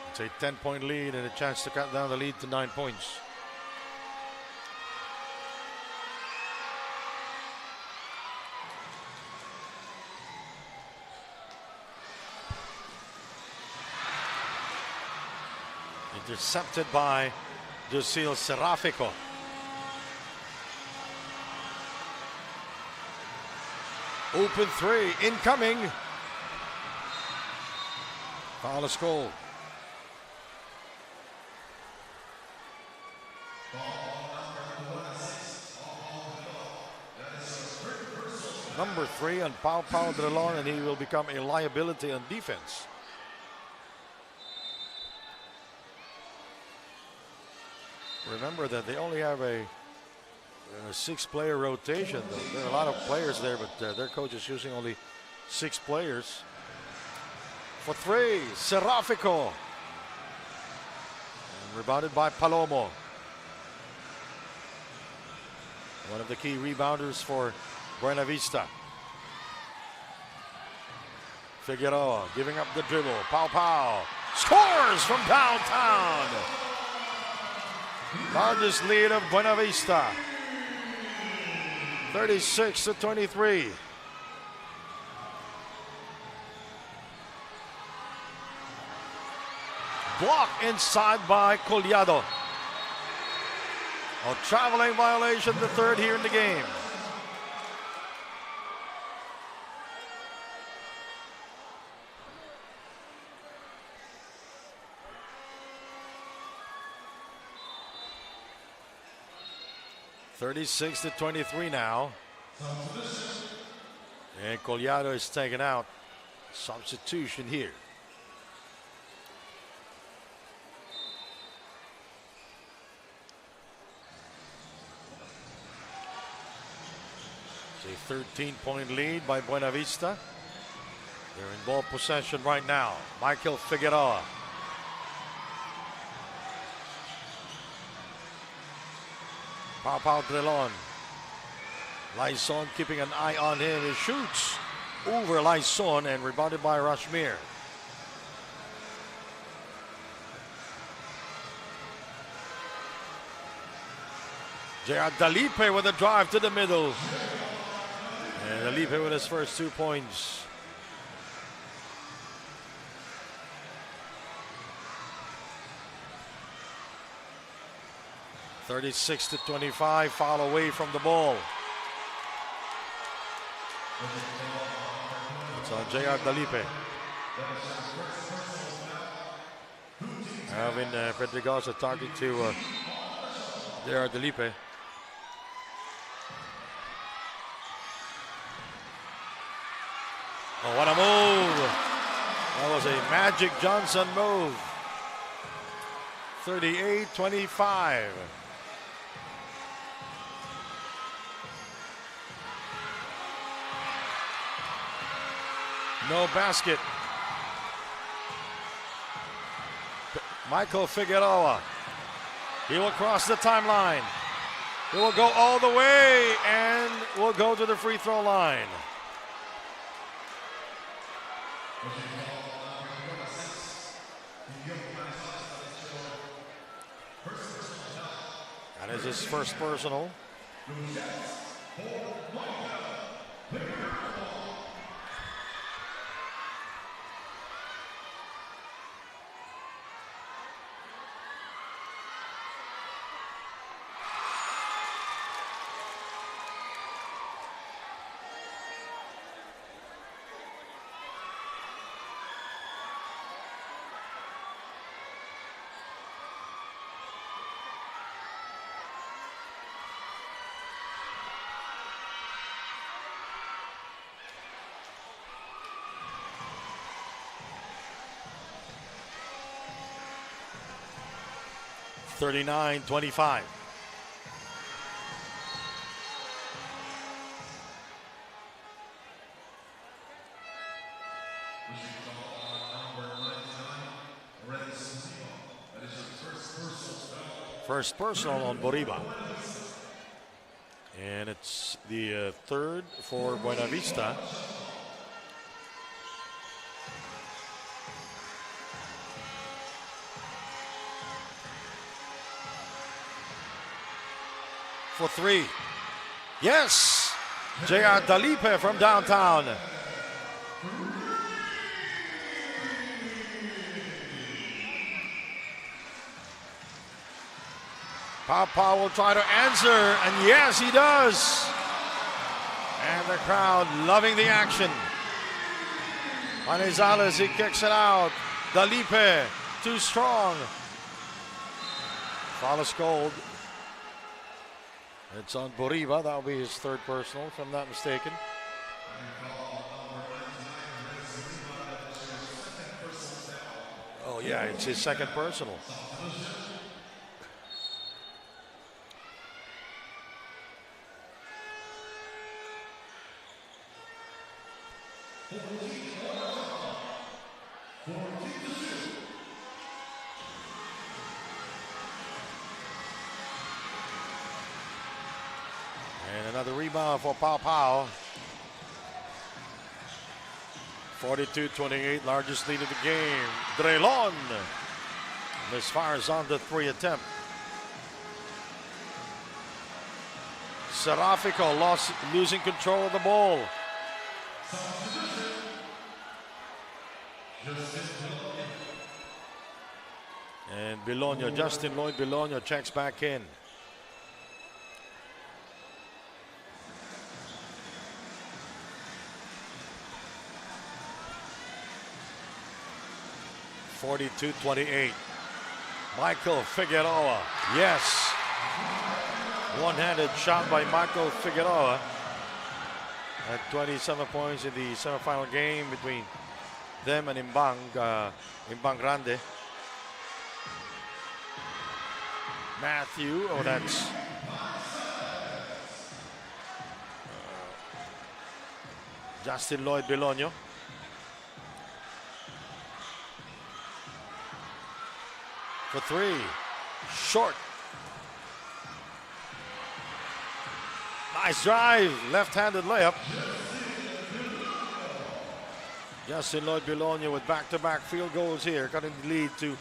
It's a 10-point lead and a chance to cut down the lead to 9 points. Intercepted by Dusil Serafico. Open 3, incoming. Foul is called. Number 3 on Pau Dralon, and he will become a liability on defense. Remember that they only have a 6-player rotation. There are a lot of players there, but their coach is using only 6 players. For 3, Serafico. And rebounded by Palomo. One of the key rebounders for Buenavista. Figueroa giving up the dribble. Pau scores from downtown. Largest lead of Buenavista. 36-23. Block inside by Collado. A traveling violation, the third here in the game. (36-23) now. And Collado is taken out. Substitution here. It's a 13-point lead by Buenavista. They're in ball possession right now. Michael Figueroa. Pau Drelon. Lyson keeping an eye on him. He shoots over Lyson and rebounded by Rashmir. Gerard Dalipe with a drive to the middle. And Dalipe with his first 2 points. (36-25), foul away from the ball. It's on J.R. Dalipe. Alvin Pedregosa talking to J.R. Dalipe. Oh, what a move! That was a Magic Johnson move. 38-25. No basket. Michael Figueroa. He will cross the timeline. He will go all the way and will go to the free throw line. That is his first personal. (39-25). First personal on Boriba. And it's the third for Buenavista. For three. Yes! J.R. Dalipe from downtown. Pau will try to answer, and yes, he does. And the crowd loving the action. Manizales, he kicks it out. Dalipe, too strong. Foul is called. It's on Boriba. That'll be his third personal, if I'm not mistaken. Oh, yeah, it's his second personal. And another rebound for Pau. 42-28, largest lead of the game. Drelon misfires on the 3 attempt. Serafico losing control of the ball. And Bologna, Justin Lloyd Bologna checks back in. (42-28). Michael Figueroa, yes. One-handed shot by Michael Figueroa at 27 points in the semifinal game between them and Imbang Grande. Matthew, oh that's Justin Lloyd Bologna. For 3, short. Nice drive, left-handed layup. Justin Lloyd Bologna with back-to-back field goals here, cutting the lead to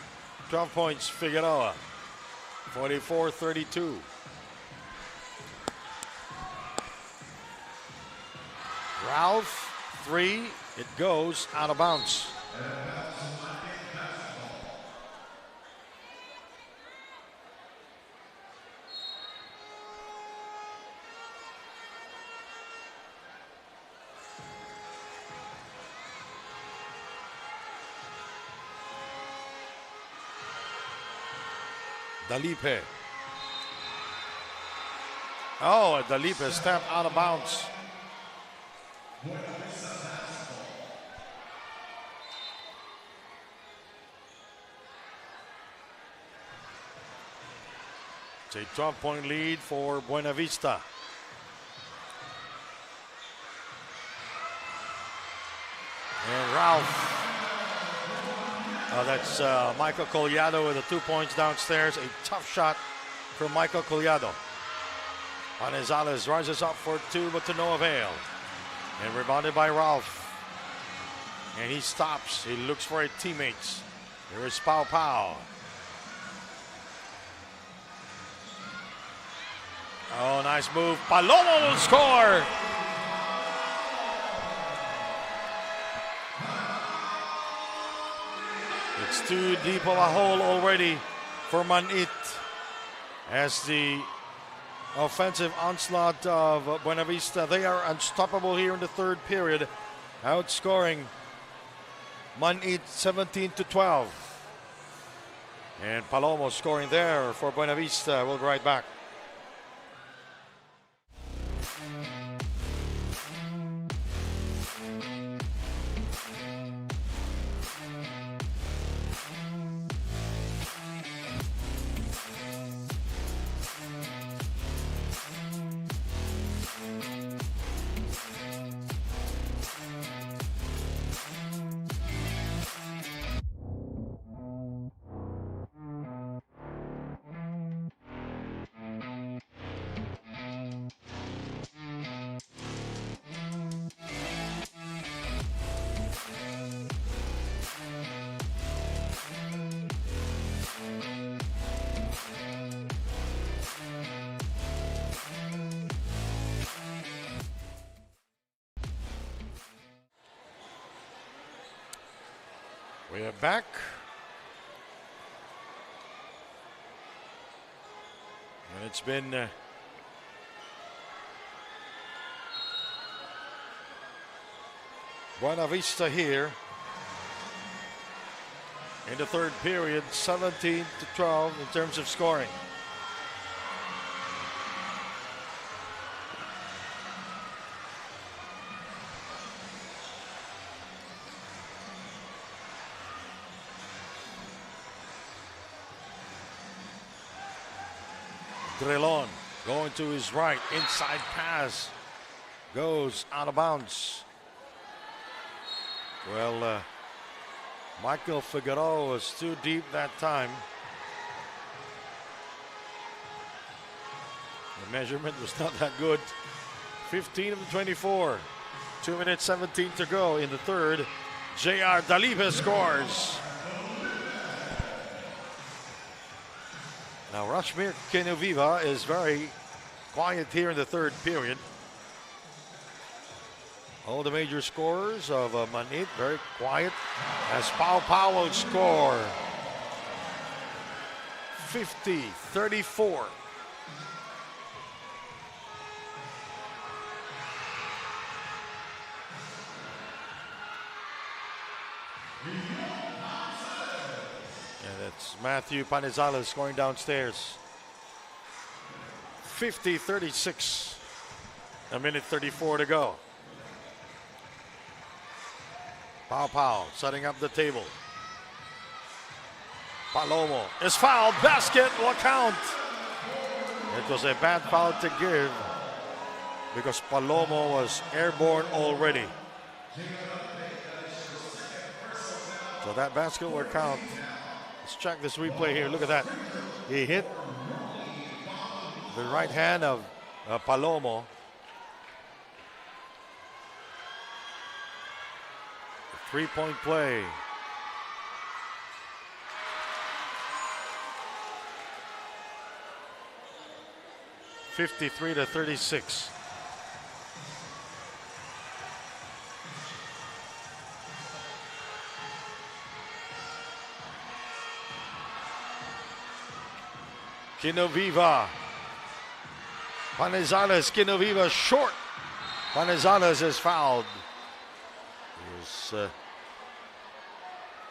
12 points. Figueroa, 44-32. Ralph, 3, it goes out of bounds. Dalipe. Oh, Dalipe stepped out of bounds. It's a 12-point lead for Buenavista. And Ralph. That's Michael Collado with the 2 points downstairs. A tough shot from Michael Collado. Anezales rises up for 2, but to no avail. And rebounded by Ralph. And he stops. He looks for his teammates. There is Pau Pau. Oh, nice move. Palomo will score. It's too deep of a hole already for Manit as the offensive onslaught of Buenavista. They are unstoppable here in the 3rd period, outscoring Manit 17-12. And Palomo scoring there for Buenavista. We'll be right back. We are back. And it's been Buenavista here in the 3rd period, 17-12 in terms of scoring. Drelon going to his right, inside pass goes out of bounds. Well, Michael Figueroa was too deep that time. The measurement was not that good. 15 of the 24. 2 minutes 17 to go in the 3rd. J.R. Dalipe scores. Now, Rashmir Kenuviva is very quiet here in the third period. All the major scorers of Manit, very quiet, as Pau Pau will score. 50-34. And it's Matthew Panizales going downstairs. 50-36. A minute 34 to go. Pau Pau setting up the table. Palomo is fouled. Basket will count. It was a bad foul to give because Palomo was airborne already. So that basket will count. Let's check this replay here. Look at that. He hit the right hand of Palomo. A three-point play. (53-36). Kenuviva. Panizales, Kenuviva short. Panizales is fouled. There's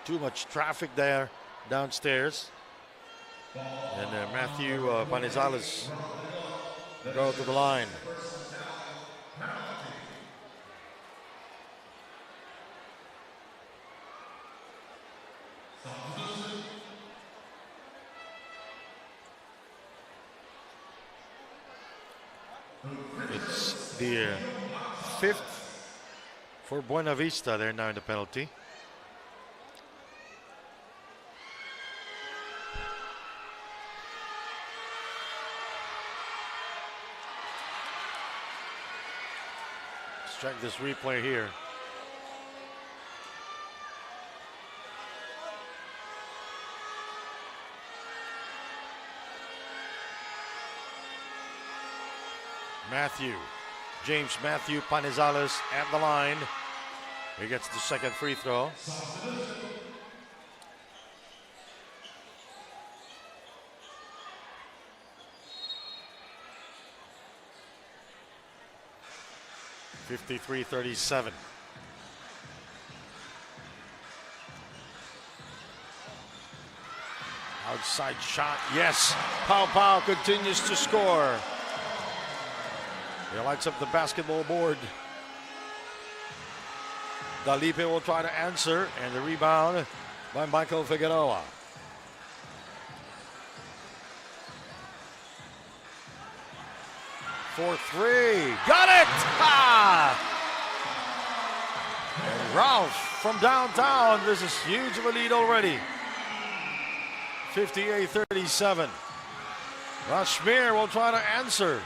too much traffic there downstairs. And Matthew Panizales go to the line. It's the fifth for Buenavista. They're now in the penalty. Let's check this replay here. James Matthew Panizales at the line. He gets the second free throw. (53-37). Outside shot, yes. Pau Pau continues to score. He lights up the basketball board. Dalipe will try to answer, and the rebound by Michael Figueroa. For three, got it! Ah! And Ralph from downtown, this is huge of a lead already. 58-37. Rashmir will try to answer.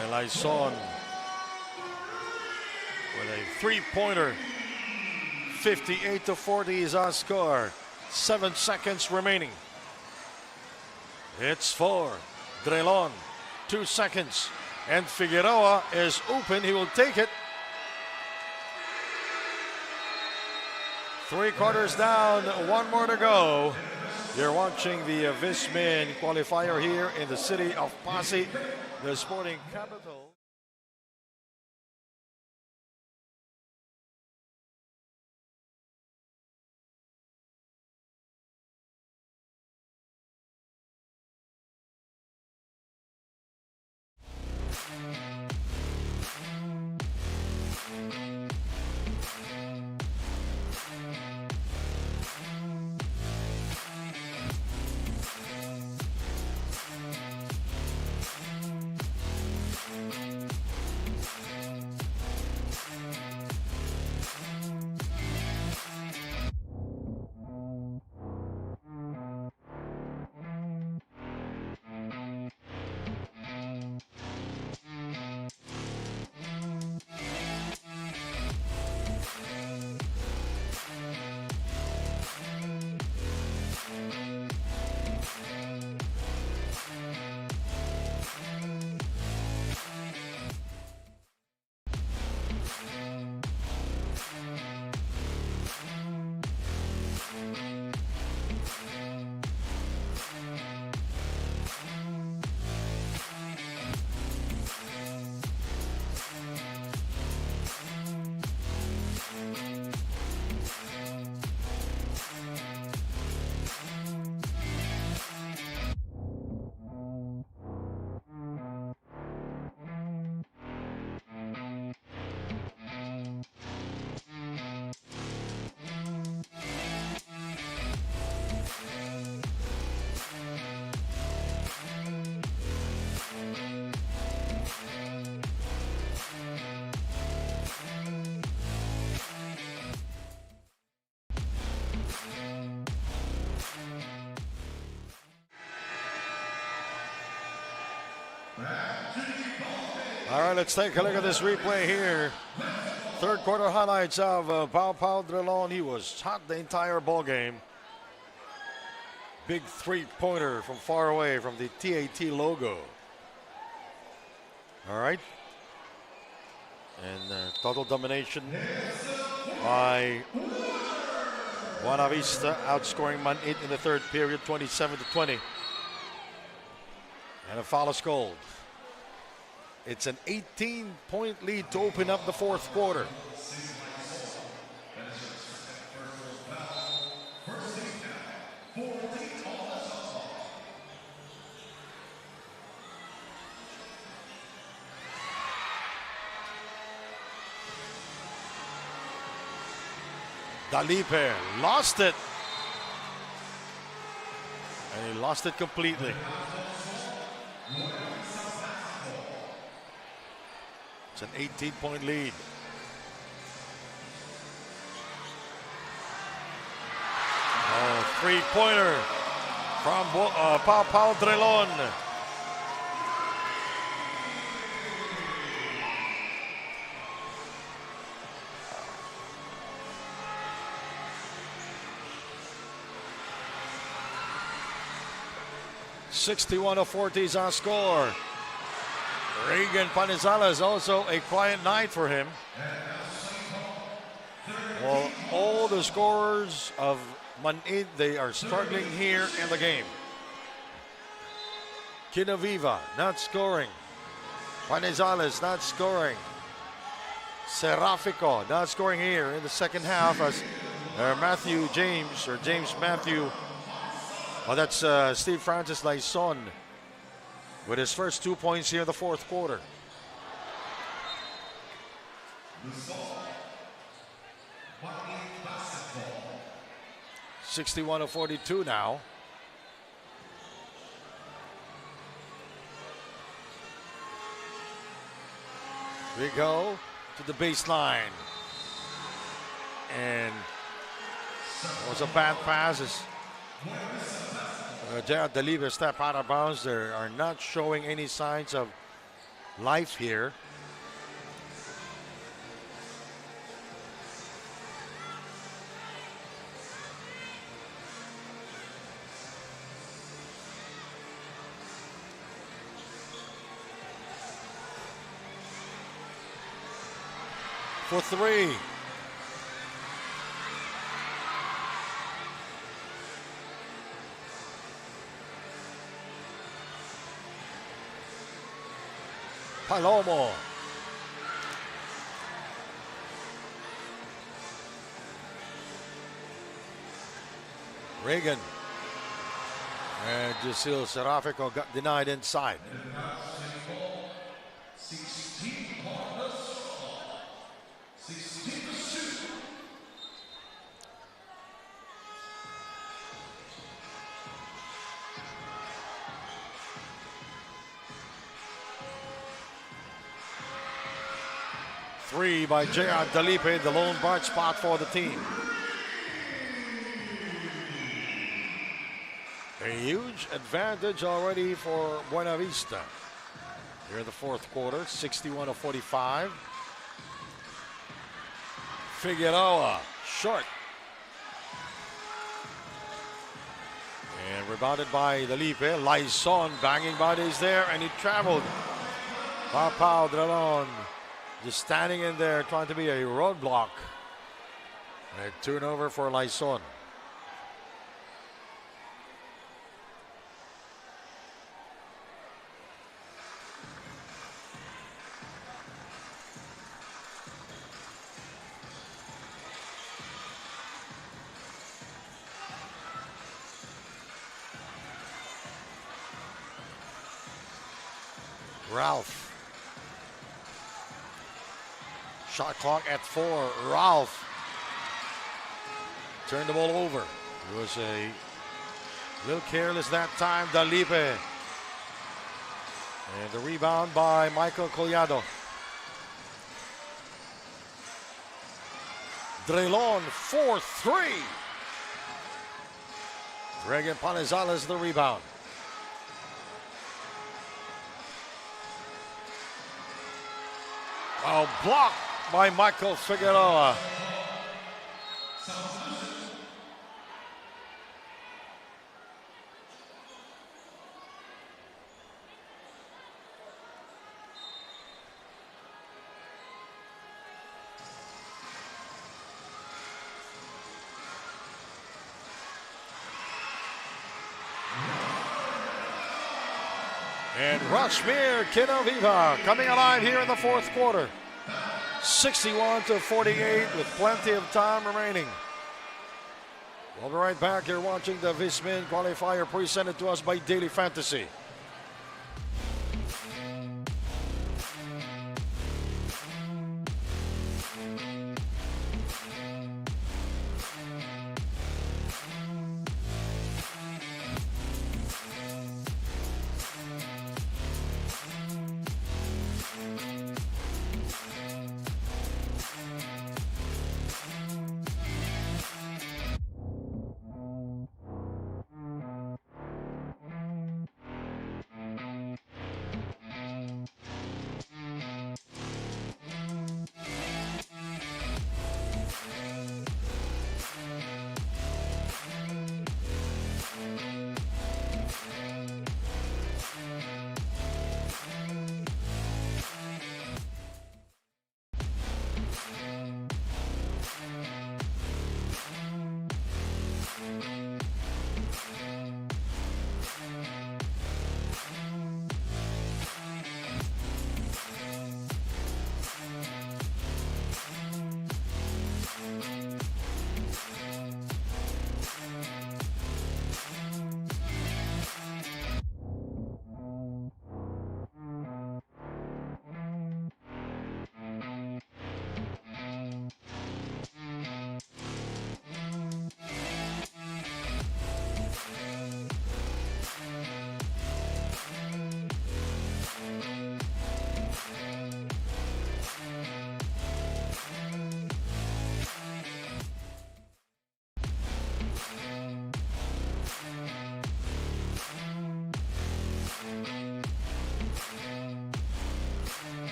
And Lyson with a three-pointer. 58-40 is our score. 7 seconds remaining. It's for Drelon. 2 seconds. And Figueroa is open. He will take it. 3 quarters down. 1 more to go. You're watching the VISMIN qualifier here in the city of Passi, the sporting capital. right, let's take a look at this replay here. Third quarter highlights of Pau Drelon. He was hot the entire ball game. Big three-pointer from far away from the TAT logo. All right. And total domination by Buenavista, outscoring Manit in the third period, 27-20. And a foul is called. It's an 18-point lead to open up the fourth quarter. Dalipe lost it. And he lost it completely. It's an 18-point lead. Oh, three-pointer from Pau Drelon. $61-40 is our score. Regan Panizales, also a quiet night for him. Well, all the scorers of Manit, they are struggling here in the game. Kinaviva not scoring. Panizales not scoring. Serafico not scoring here in the second half as James Matthew. Oh, that's Steve Francis Laison with his first 2 points here in the fourth quarter. $61-42 now. We go to the baseline. And it was a bad pass. Gerard Dalipe step out of bounds. They are not showing any signs of life here. For three. Palomo. Reagan. And Jusil Serafico got denied inside. Three by Gerard Dalipe, the lone bright spot for the team. A huge advantage already for Buenavista. Here in the fourth quarter, 61-45. Figueroa, short. And rebounded by Dalipe. Laison banging bodies there, and he traveled. Pau Drelon just standing in there trying to be a roadblock. And a turnover for Laison. Ralph. Shot clock at 4. Ralph turned the ball over. It was a little careless that time. Dalipe. And the rebound by Michael Collado. Drelon 4-3. Regan Panizales the rebound. Oh, blocked by Michael Figueroa. And Rashmir Kinaviva coming alive here in the fourth quarter. 61-48 with plenty of time remaining. We'll be right back. You're watching the VISMIN Qualifier presented to us by Daily Fantasy.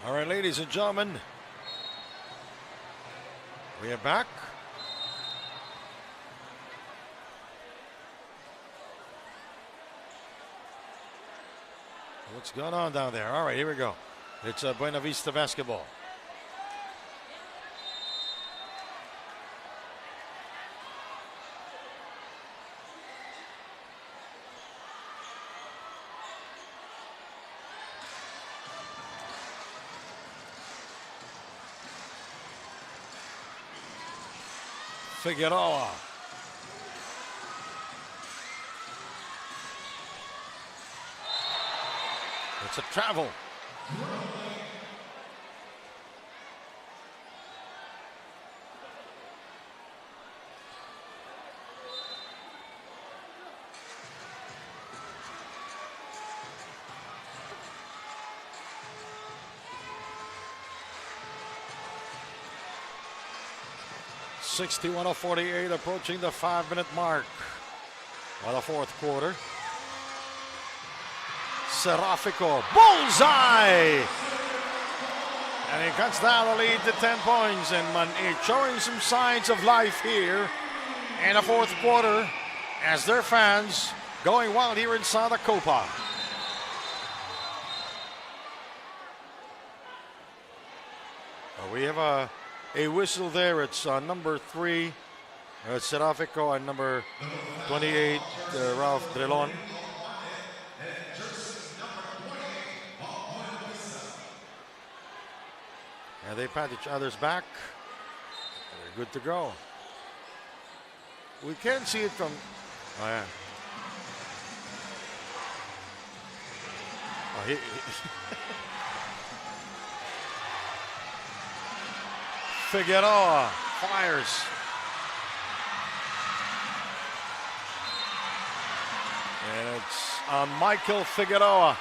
All right, ladies and gentlemen, we are back. What's going on down there? All right, here we go. It's Buenavista basketball. Figueroa. It's a travel. (61-48) approaching the 5-minute mark of the fourth quarter. Serafico, bullseye! And he cuts down the lead to 10 points, and it's showing some signs of life here in the fourth quarter as their fans going wild here inside the Copa. We have a whistle there. It's number 3, Serafico, and number 28, Ralph Drelon. And they pat each other's back. They're good to go. We can't see it from... Oh, yeah. Oh, he Figueroa fires. And it's Michael Figueroa.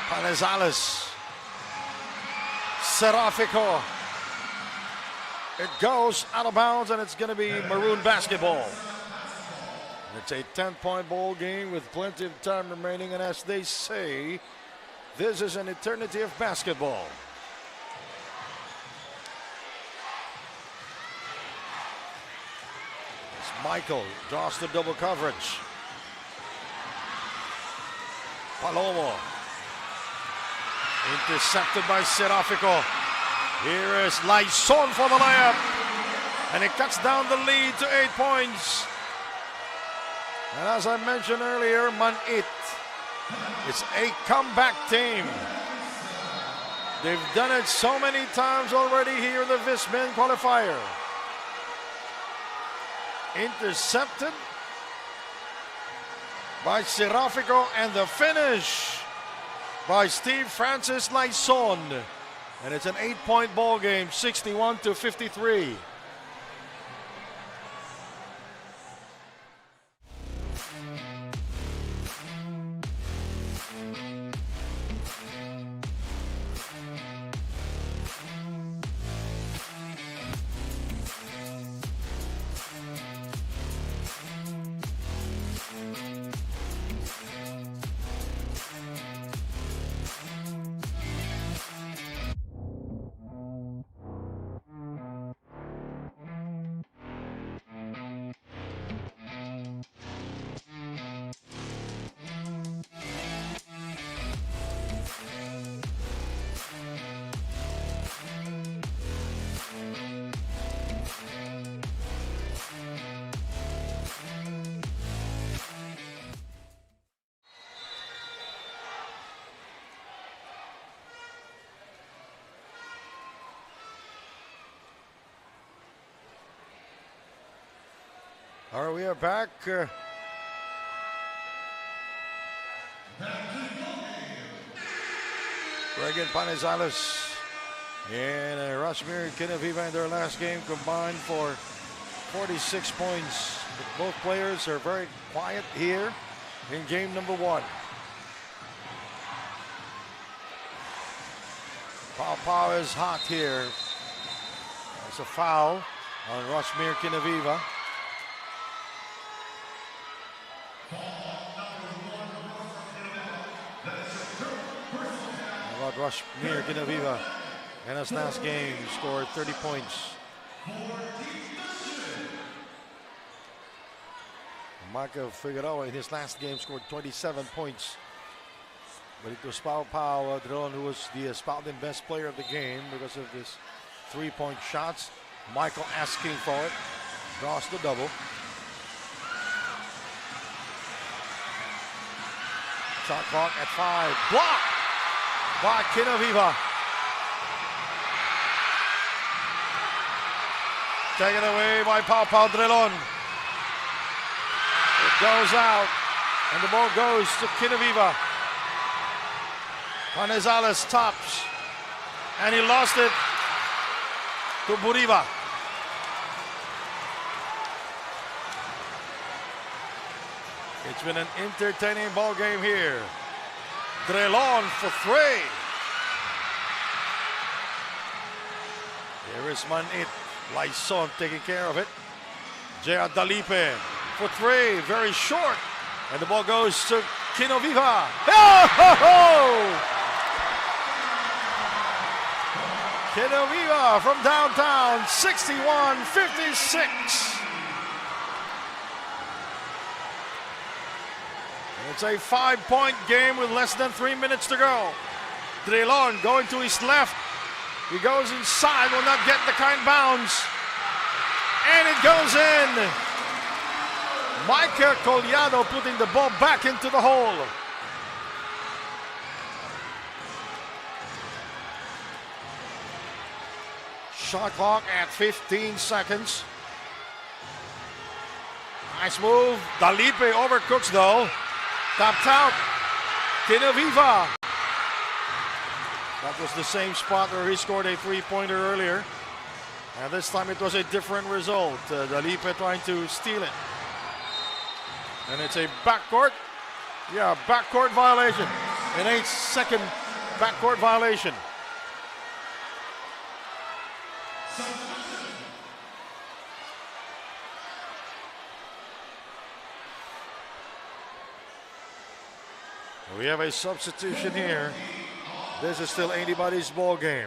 Panizales. Serafico. It goes out of bounds, and it's going to be Maroon basketball. It's a 10-point ball game with plenty of time remaining, and as they say, this is an eternity of basketball. As Michael draws the double coverage. Palomo. Intercepted by Serafico. Here is Lyson for the layup. And it cuts down the lead to 8 points. And as I mentioned earlier, Manit, it's a comeback team. They've done it so many times already here in the VISMIN qualifier. Intercepted by Serafico, and the finish by Steve Francis Lyson. And it's an 8-point ball game, 61-53. All right, we are back. Regan Panizales and Rasmir Kinaviva in their last game combined for 46 points. But both players are very quiet here in game number 1. Pau is hot here. It's a foul on Rasmir Kinaviva. Rasmir Kinaviva in his last game scored 30 points. Michael Figueroa in his last game scored 27 points. But it was Pau Drilon who was the spouting best player of the game because of his 3-point shots. Michael asking for it. Draws the double. Shot clock at 5. Block by Kinaviva. Taken away by Pau Drilon. It goes out, and the ball goes to Kinaviva. Panizales tops, and he lost it to Buriba. It's been an entertaining ball game here. Drilon for 3. Here is Manit. Lyson taking care of it. Jaya Dalipe for 3. Very short. And the ball goes to Kinaviva. Oh! Kinaviva from downtown. 61-56. It's a 5-point game with less than 3 minutes to go. Drilon going to his left. He goes inside, will not get the kind bounce. And it goes in. Micah Collado putting the ball back into the hole. Shot clock at 15 seconds. Nice move. Dalipe overcooks though. Tapped out. Tinaviva. That was the same spot where he scored a three-pointer earlier. And this time it was a different result. Dalipe trying to steal it. And it's a backcourt. Yeah, backcourt violation. An 8-second backcourt violation. We have a substitution here. This is still anybody's ball game.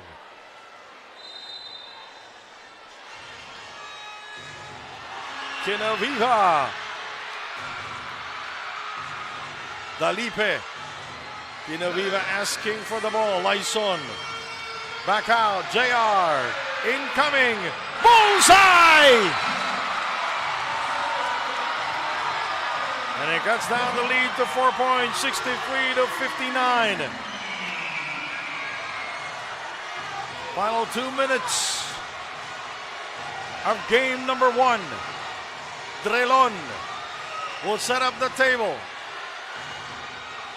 Kinaviva. Dalipe. Kinaviva asking for the ball. Lyson. Back out. JR. Incoming. Bullseye! And it cuts down the lead to 4 points, 63-59. Final 2 minutes of game number 1. Drelon will set up the table.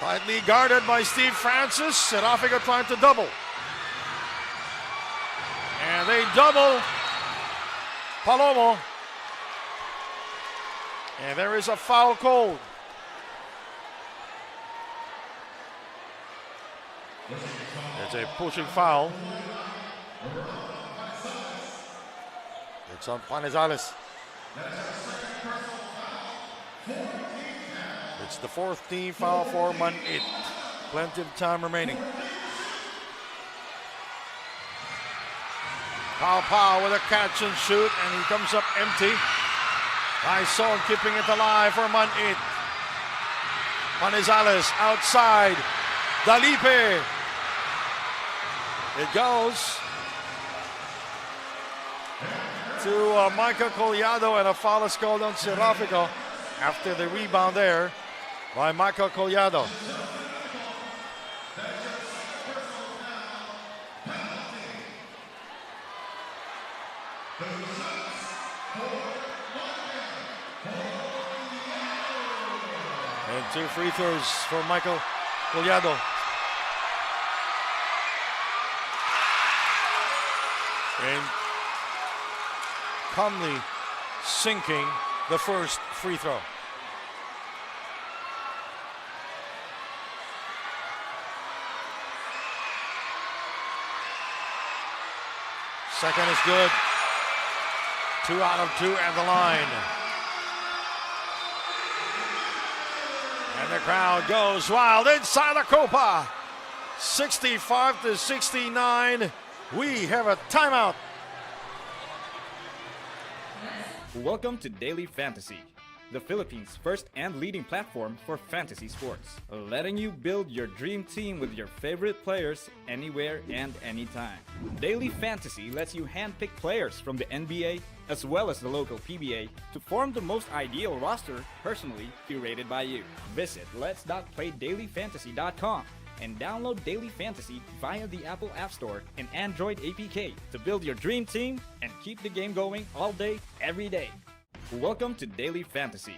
Tightly guarded by Steve Francis. Serafica trying to double. And they double Palomo. And there is a foul called. It's a pushing foul. It's on Panizales. It's the 4th team foul for Manit. Plenty of time remaining. Pau with a catch and shoot, and he comes up empty. Lyson keeping it alive for Manit. Panizales outside. Dalipe. It goes to Michael Collado, and a foul is called on Serafico after the rebound there by Michael Collado. And 2 free throws for Michael Collado. And calmly sinking the first free throw. Second is good. 2 out of 2 at the line. And the crowd goes wild inside the Copa. 65-69. We have a timeout. Welcome to Daily Fantasy, the Philippines' first and leading platform for fantasy sports, letting you build your dream team with your favorite players anywhere and anytime. Daily Fantasy lets you handpick players from the NBA as well as the local PBA to form the most ideal roster personally curated by you. Visit lets.playdailyfantasy.com and download Daily Fantasy via the Apple App Store and Android APK to build your dream team and keep the game going all day, every day. Welcome to Daily Fantasy,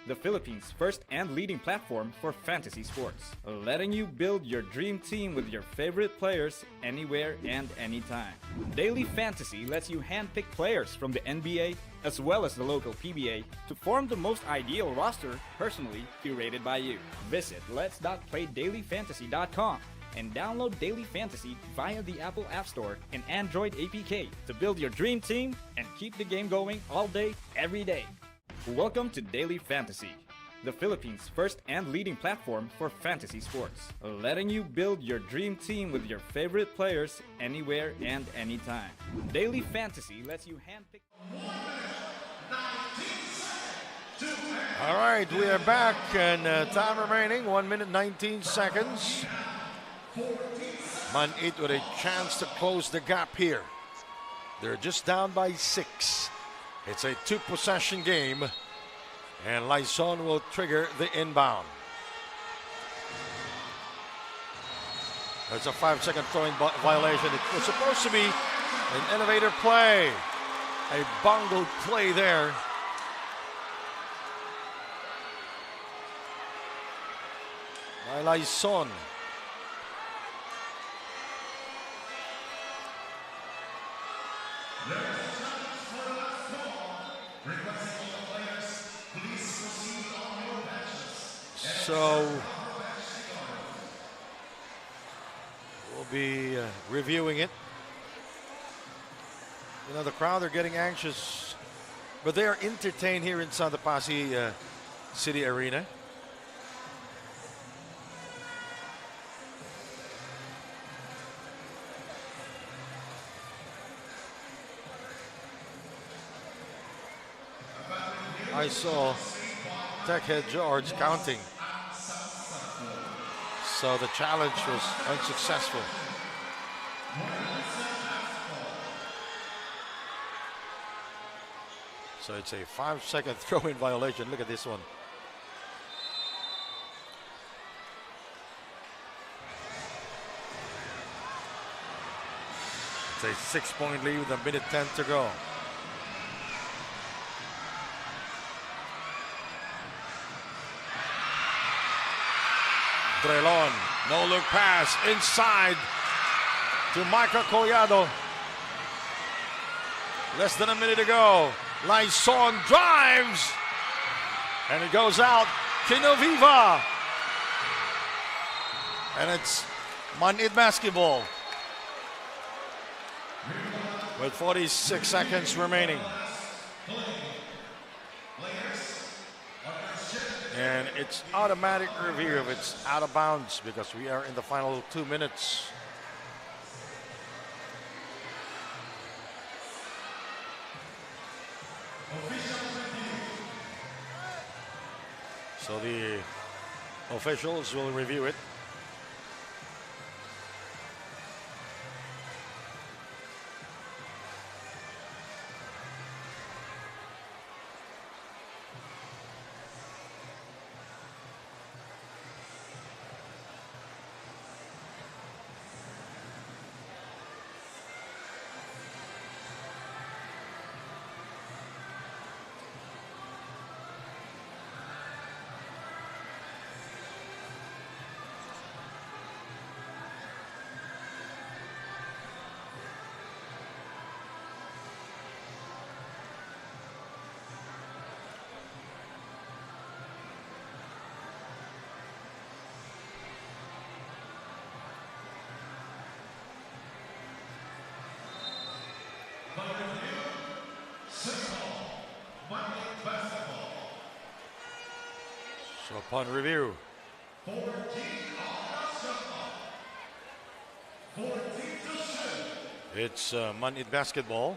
the Philippines' first and leading platform for fantasy sports, letting you build your dream team with your favorite players anywhere and anytime. Daily Fantasy lets you handpick players from the NBA as well as the local PBA to form the most ideal roster personally curated by you. Visit lets.playdailyfantasy.com and download Daily Fantasy via the Apple App Store and Android APK to build your dream team and keep the game going all day, every day. Welcome to Daily Fantasy, the Philippines' first and leading platform for fantasy sports, letting you build your dream team with your favorite players anywhere and anytime. Daily Fantasy lets you handpick. All right, we are back, and time remaining 1 minute 19 seconds. Manit with a chance to close the gap here. They're just down by 6. It's a 2-possession game, and Lyson will trigger the inbound. That's a 5-second throwing violation. It was supposed to be an innovative play. A bungled play there. Laison. So we'll be reviewing it. You know, the crowd are getting anxious, but they are entertained here inside the Passi City Arena. I saw Tech Head George counting. So the challenge was unsuccessful. So it's a 5-second throw-in violation. Look at this one. It's a 6-point lead with a minute 10 to go. Trelon, no look pass inside to Michael Collado. Less than a minute to go. Laison drives and it goes out. Kinoviva, and it's Manid basketball with 46 seconds remaining. And it's automatic review if it's out of bounds because we are in the final 2 minutes. So the officials will review it. So upon review, it's Manid basketball.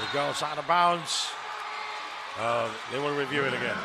It goes out of bounds. They will review it again.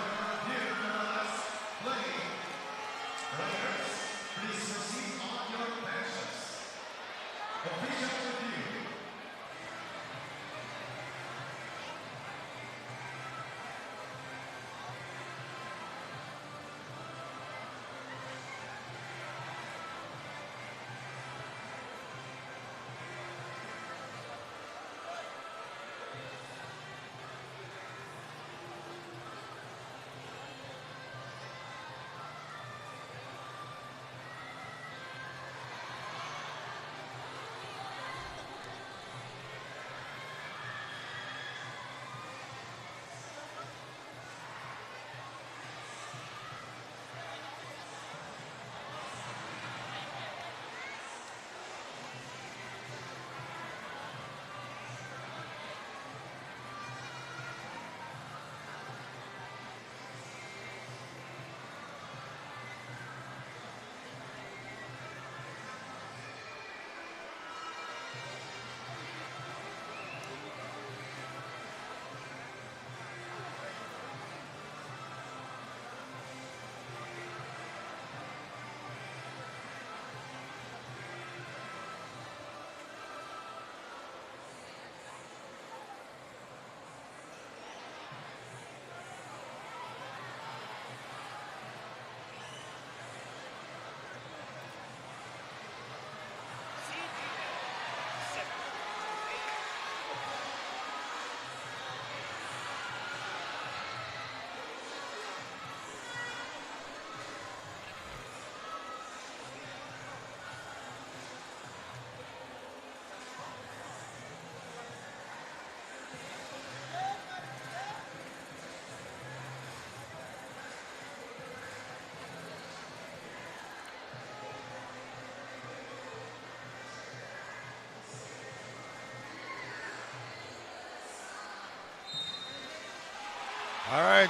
All right.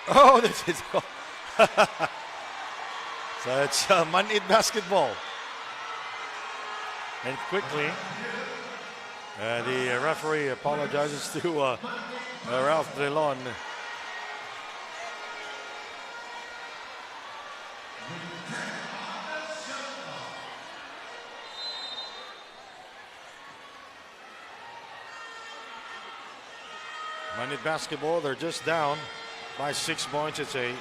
Oh, this is goal. So it's Manit basketball. And quickly, the referee apologizes to Ralph Drelon. Manit basketball, they're just down by 6 points. It's a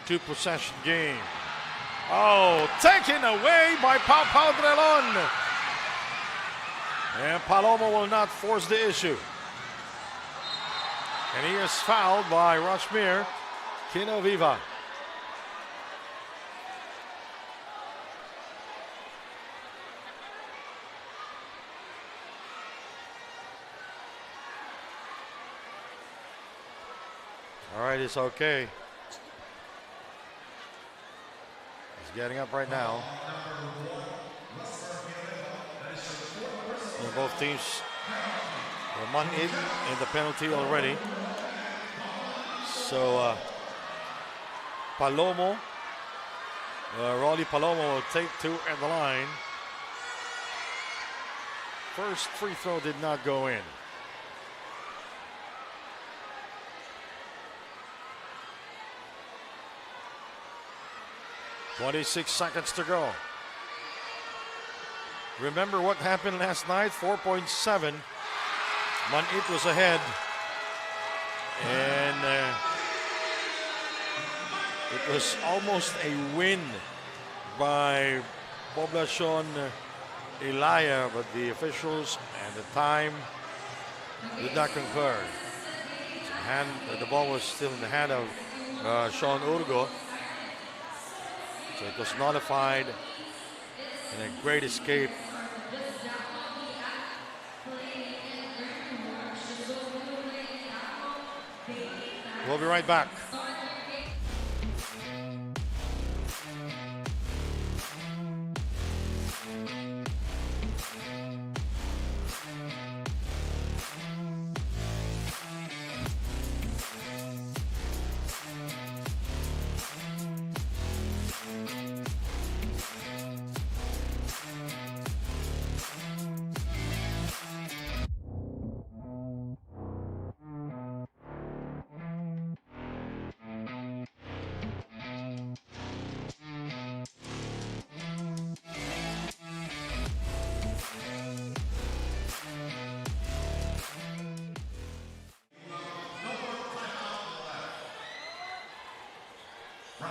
2-possession game. Oh, taken away by Pau Drelon. And Palomo will not force the issue. And he is fouled by Rashmir Kinoviva. All right, it's okay. He's getting up right now. And both teams are one in the penalty already. So Palomo, Rolly Palomo will take 2 at the line. First free throw did not go in. .26 seconds to go. Remember what happened last night? 4.7. Manit was ahead. And it was almost a win by Poblacion Ilaya, but the officials and the time did not concur. The ball was still in the hand of Sean Urgo. So it was nullified in a great escape. We'll be right back.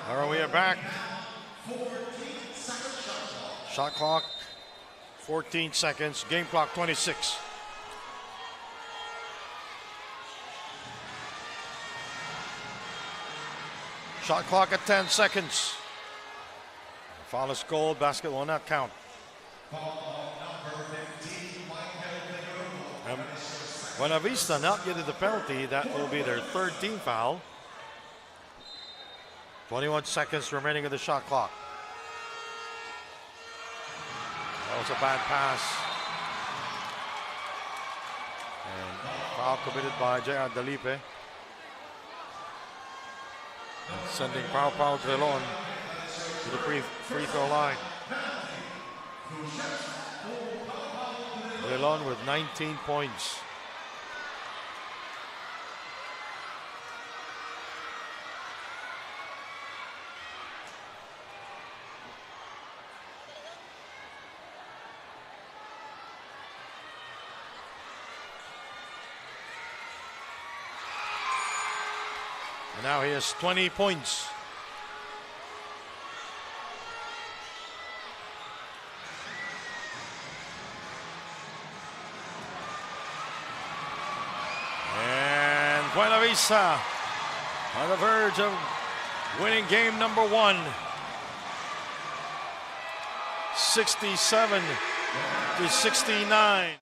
All right, we are back. Shot clock, 14 seconds. Game clock, 26. Shot clock at 10 seconds. Foul is called. Basket will not count. Buenavista not getting the penalty. That will be their third team foul. 21 seconds remaining of the shot clock. That was a bad pass. And foul committed by J.R. Dalipe. Sending Pau Drelon to the free throw line. Drelon with 19 points. And now he has 20 points. And Buenavista on the verge of winning game number 1. 67-69.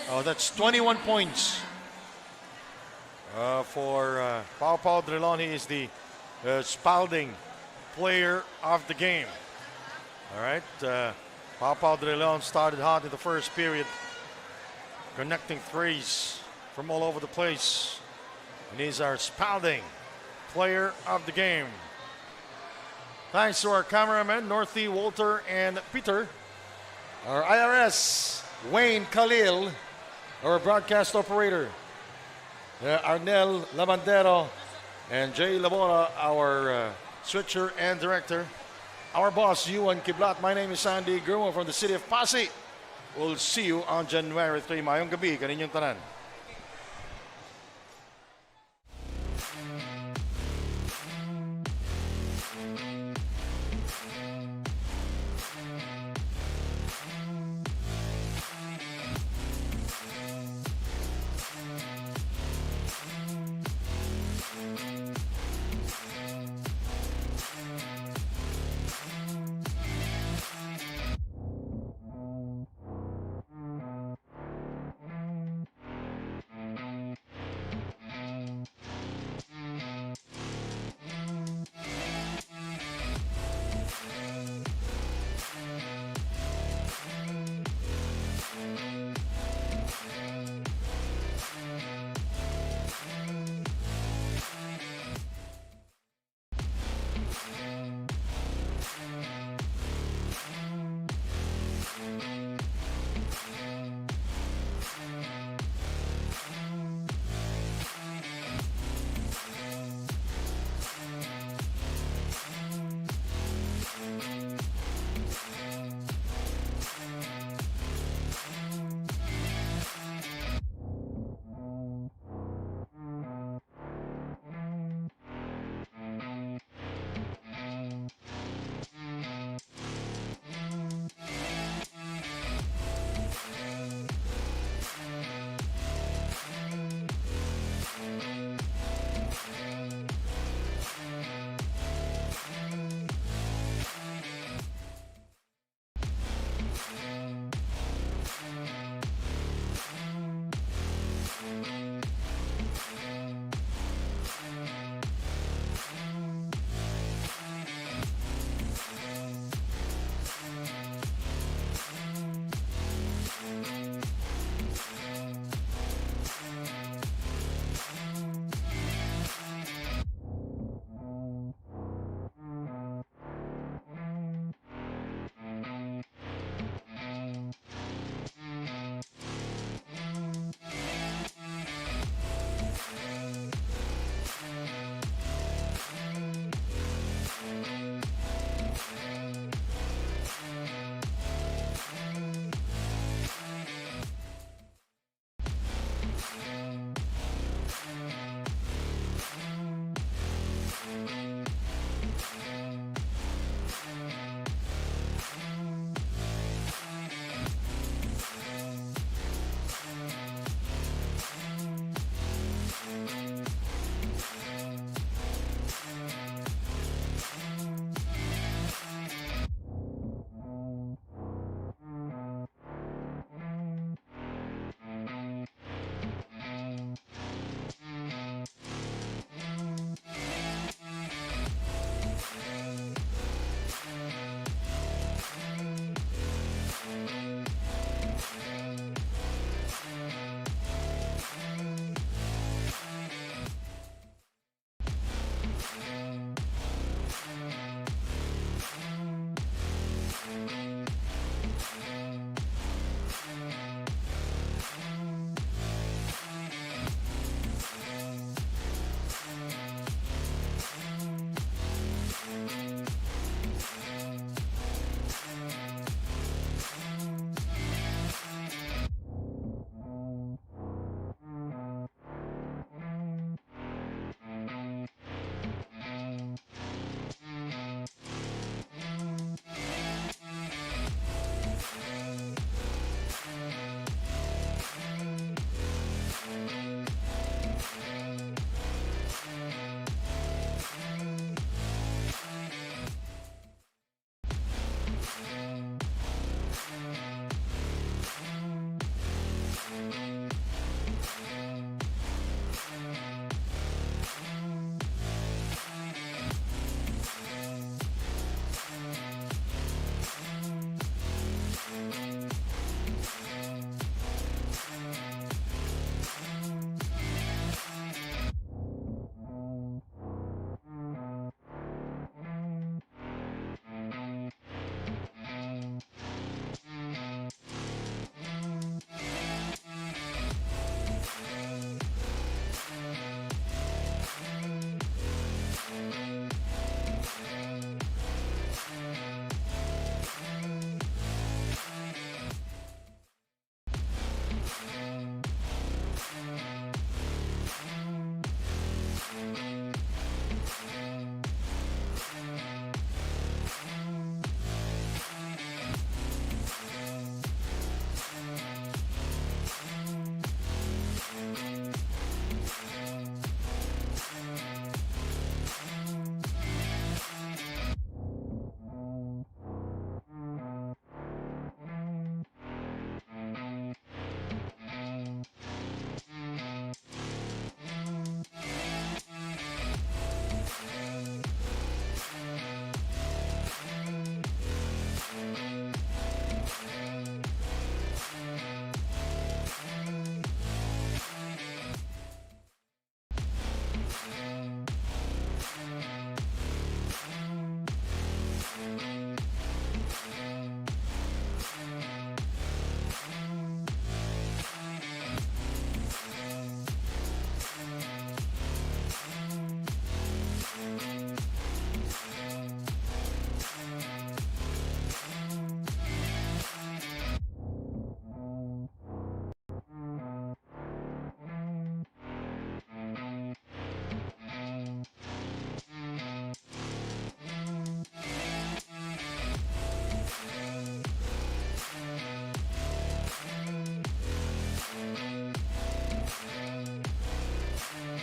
Oh, that's 21 points for Pau Drilon. He is the Spalding player of the game. All right. Pau Drilon started hot in the first period, connecting threes from all over the place. And he's our Spalding player of the game. Thanks to our cameramen, Northy, Walter, and Peter. Our IRS, Wayne Khalil. Our broadcast operator, Arnel Labandero, and Jay Labora, our switcher and director. Our boss, Yuan Kiblat. My name is Sandy Grumo from the city of Passi. We'll see you on January 3. Mayong gabi, kaninyong tanan.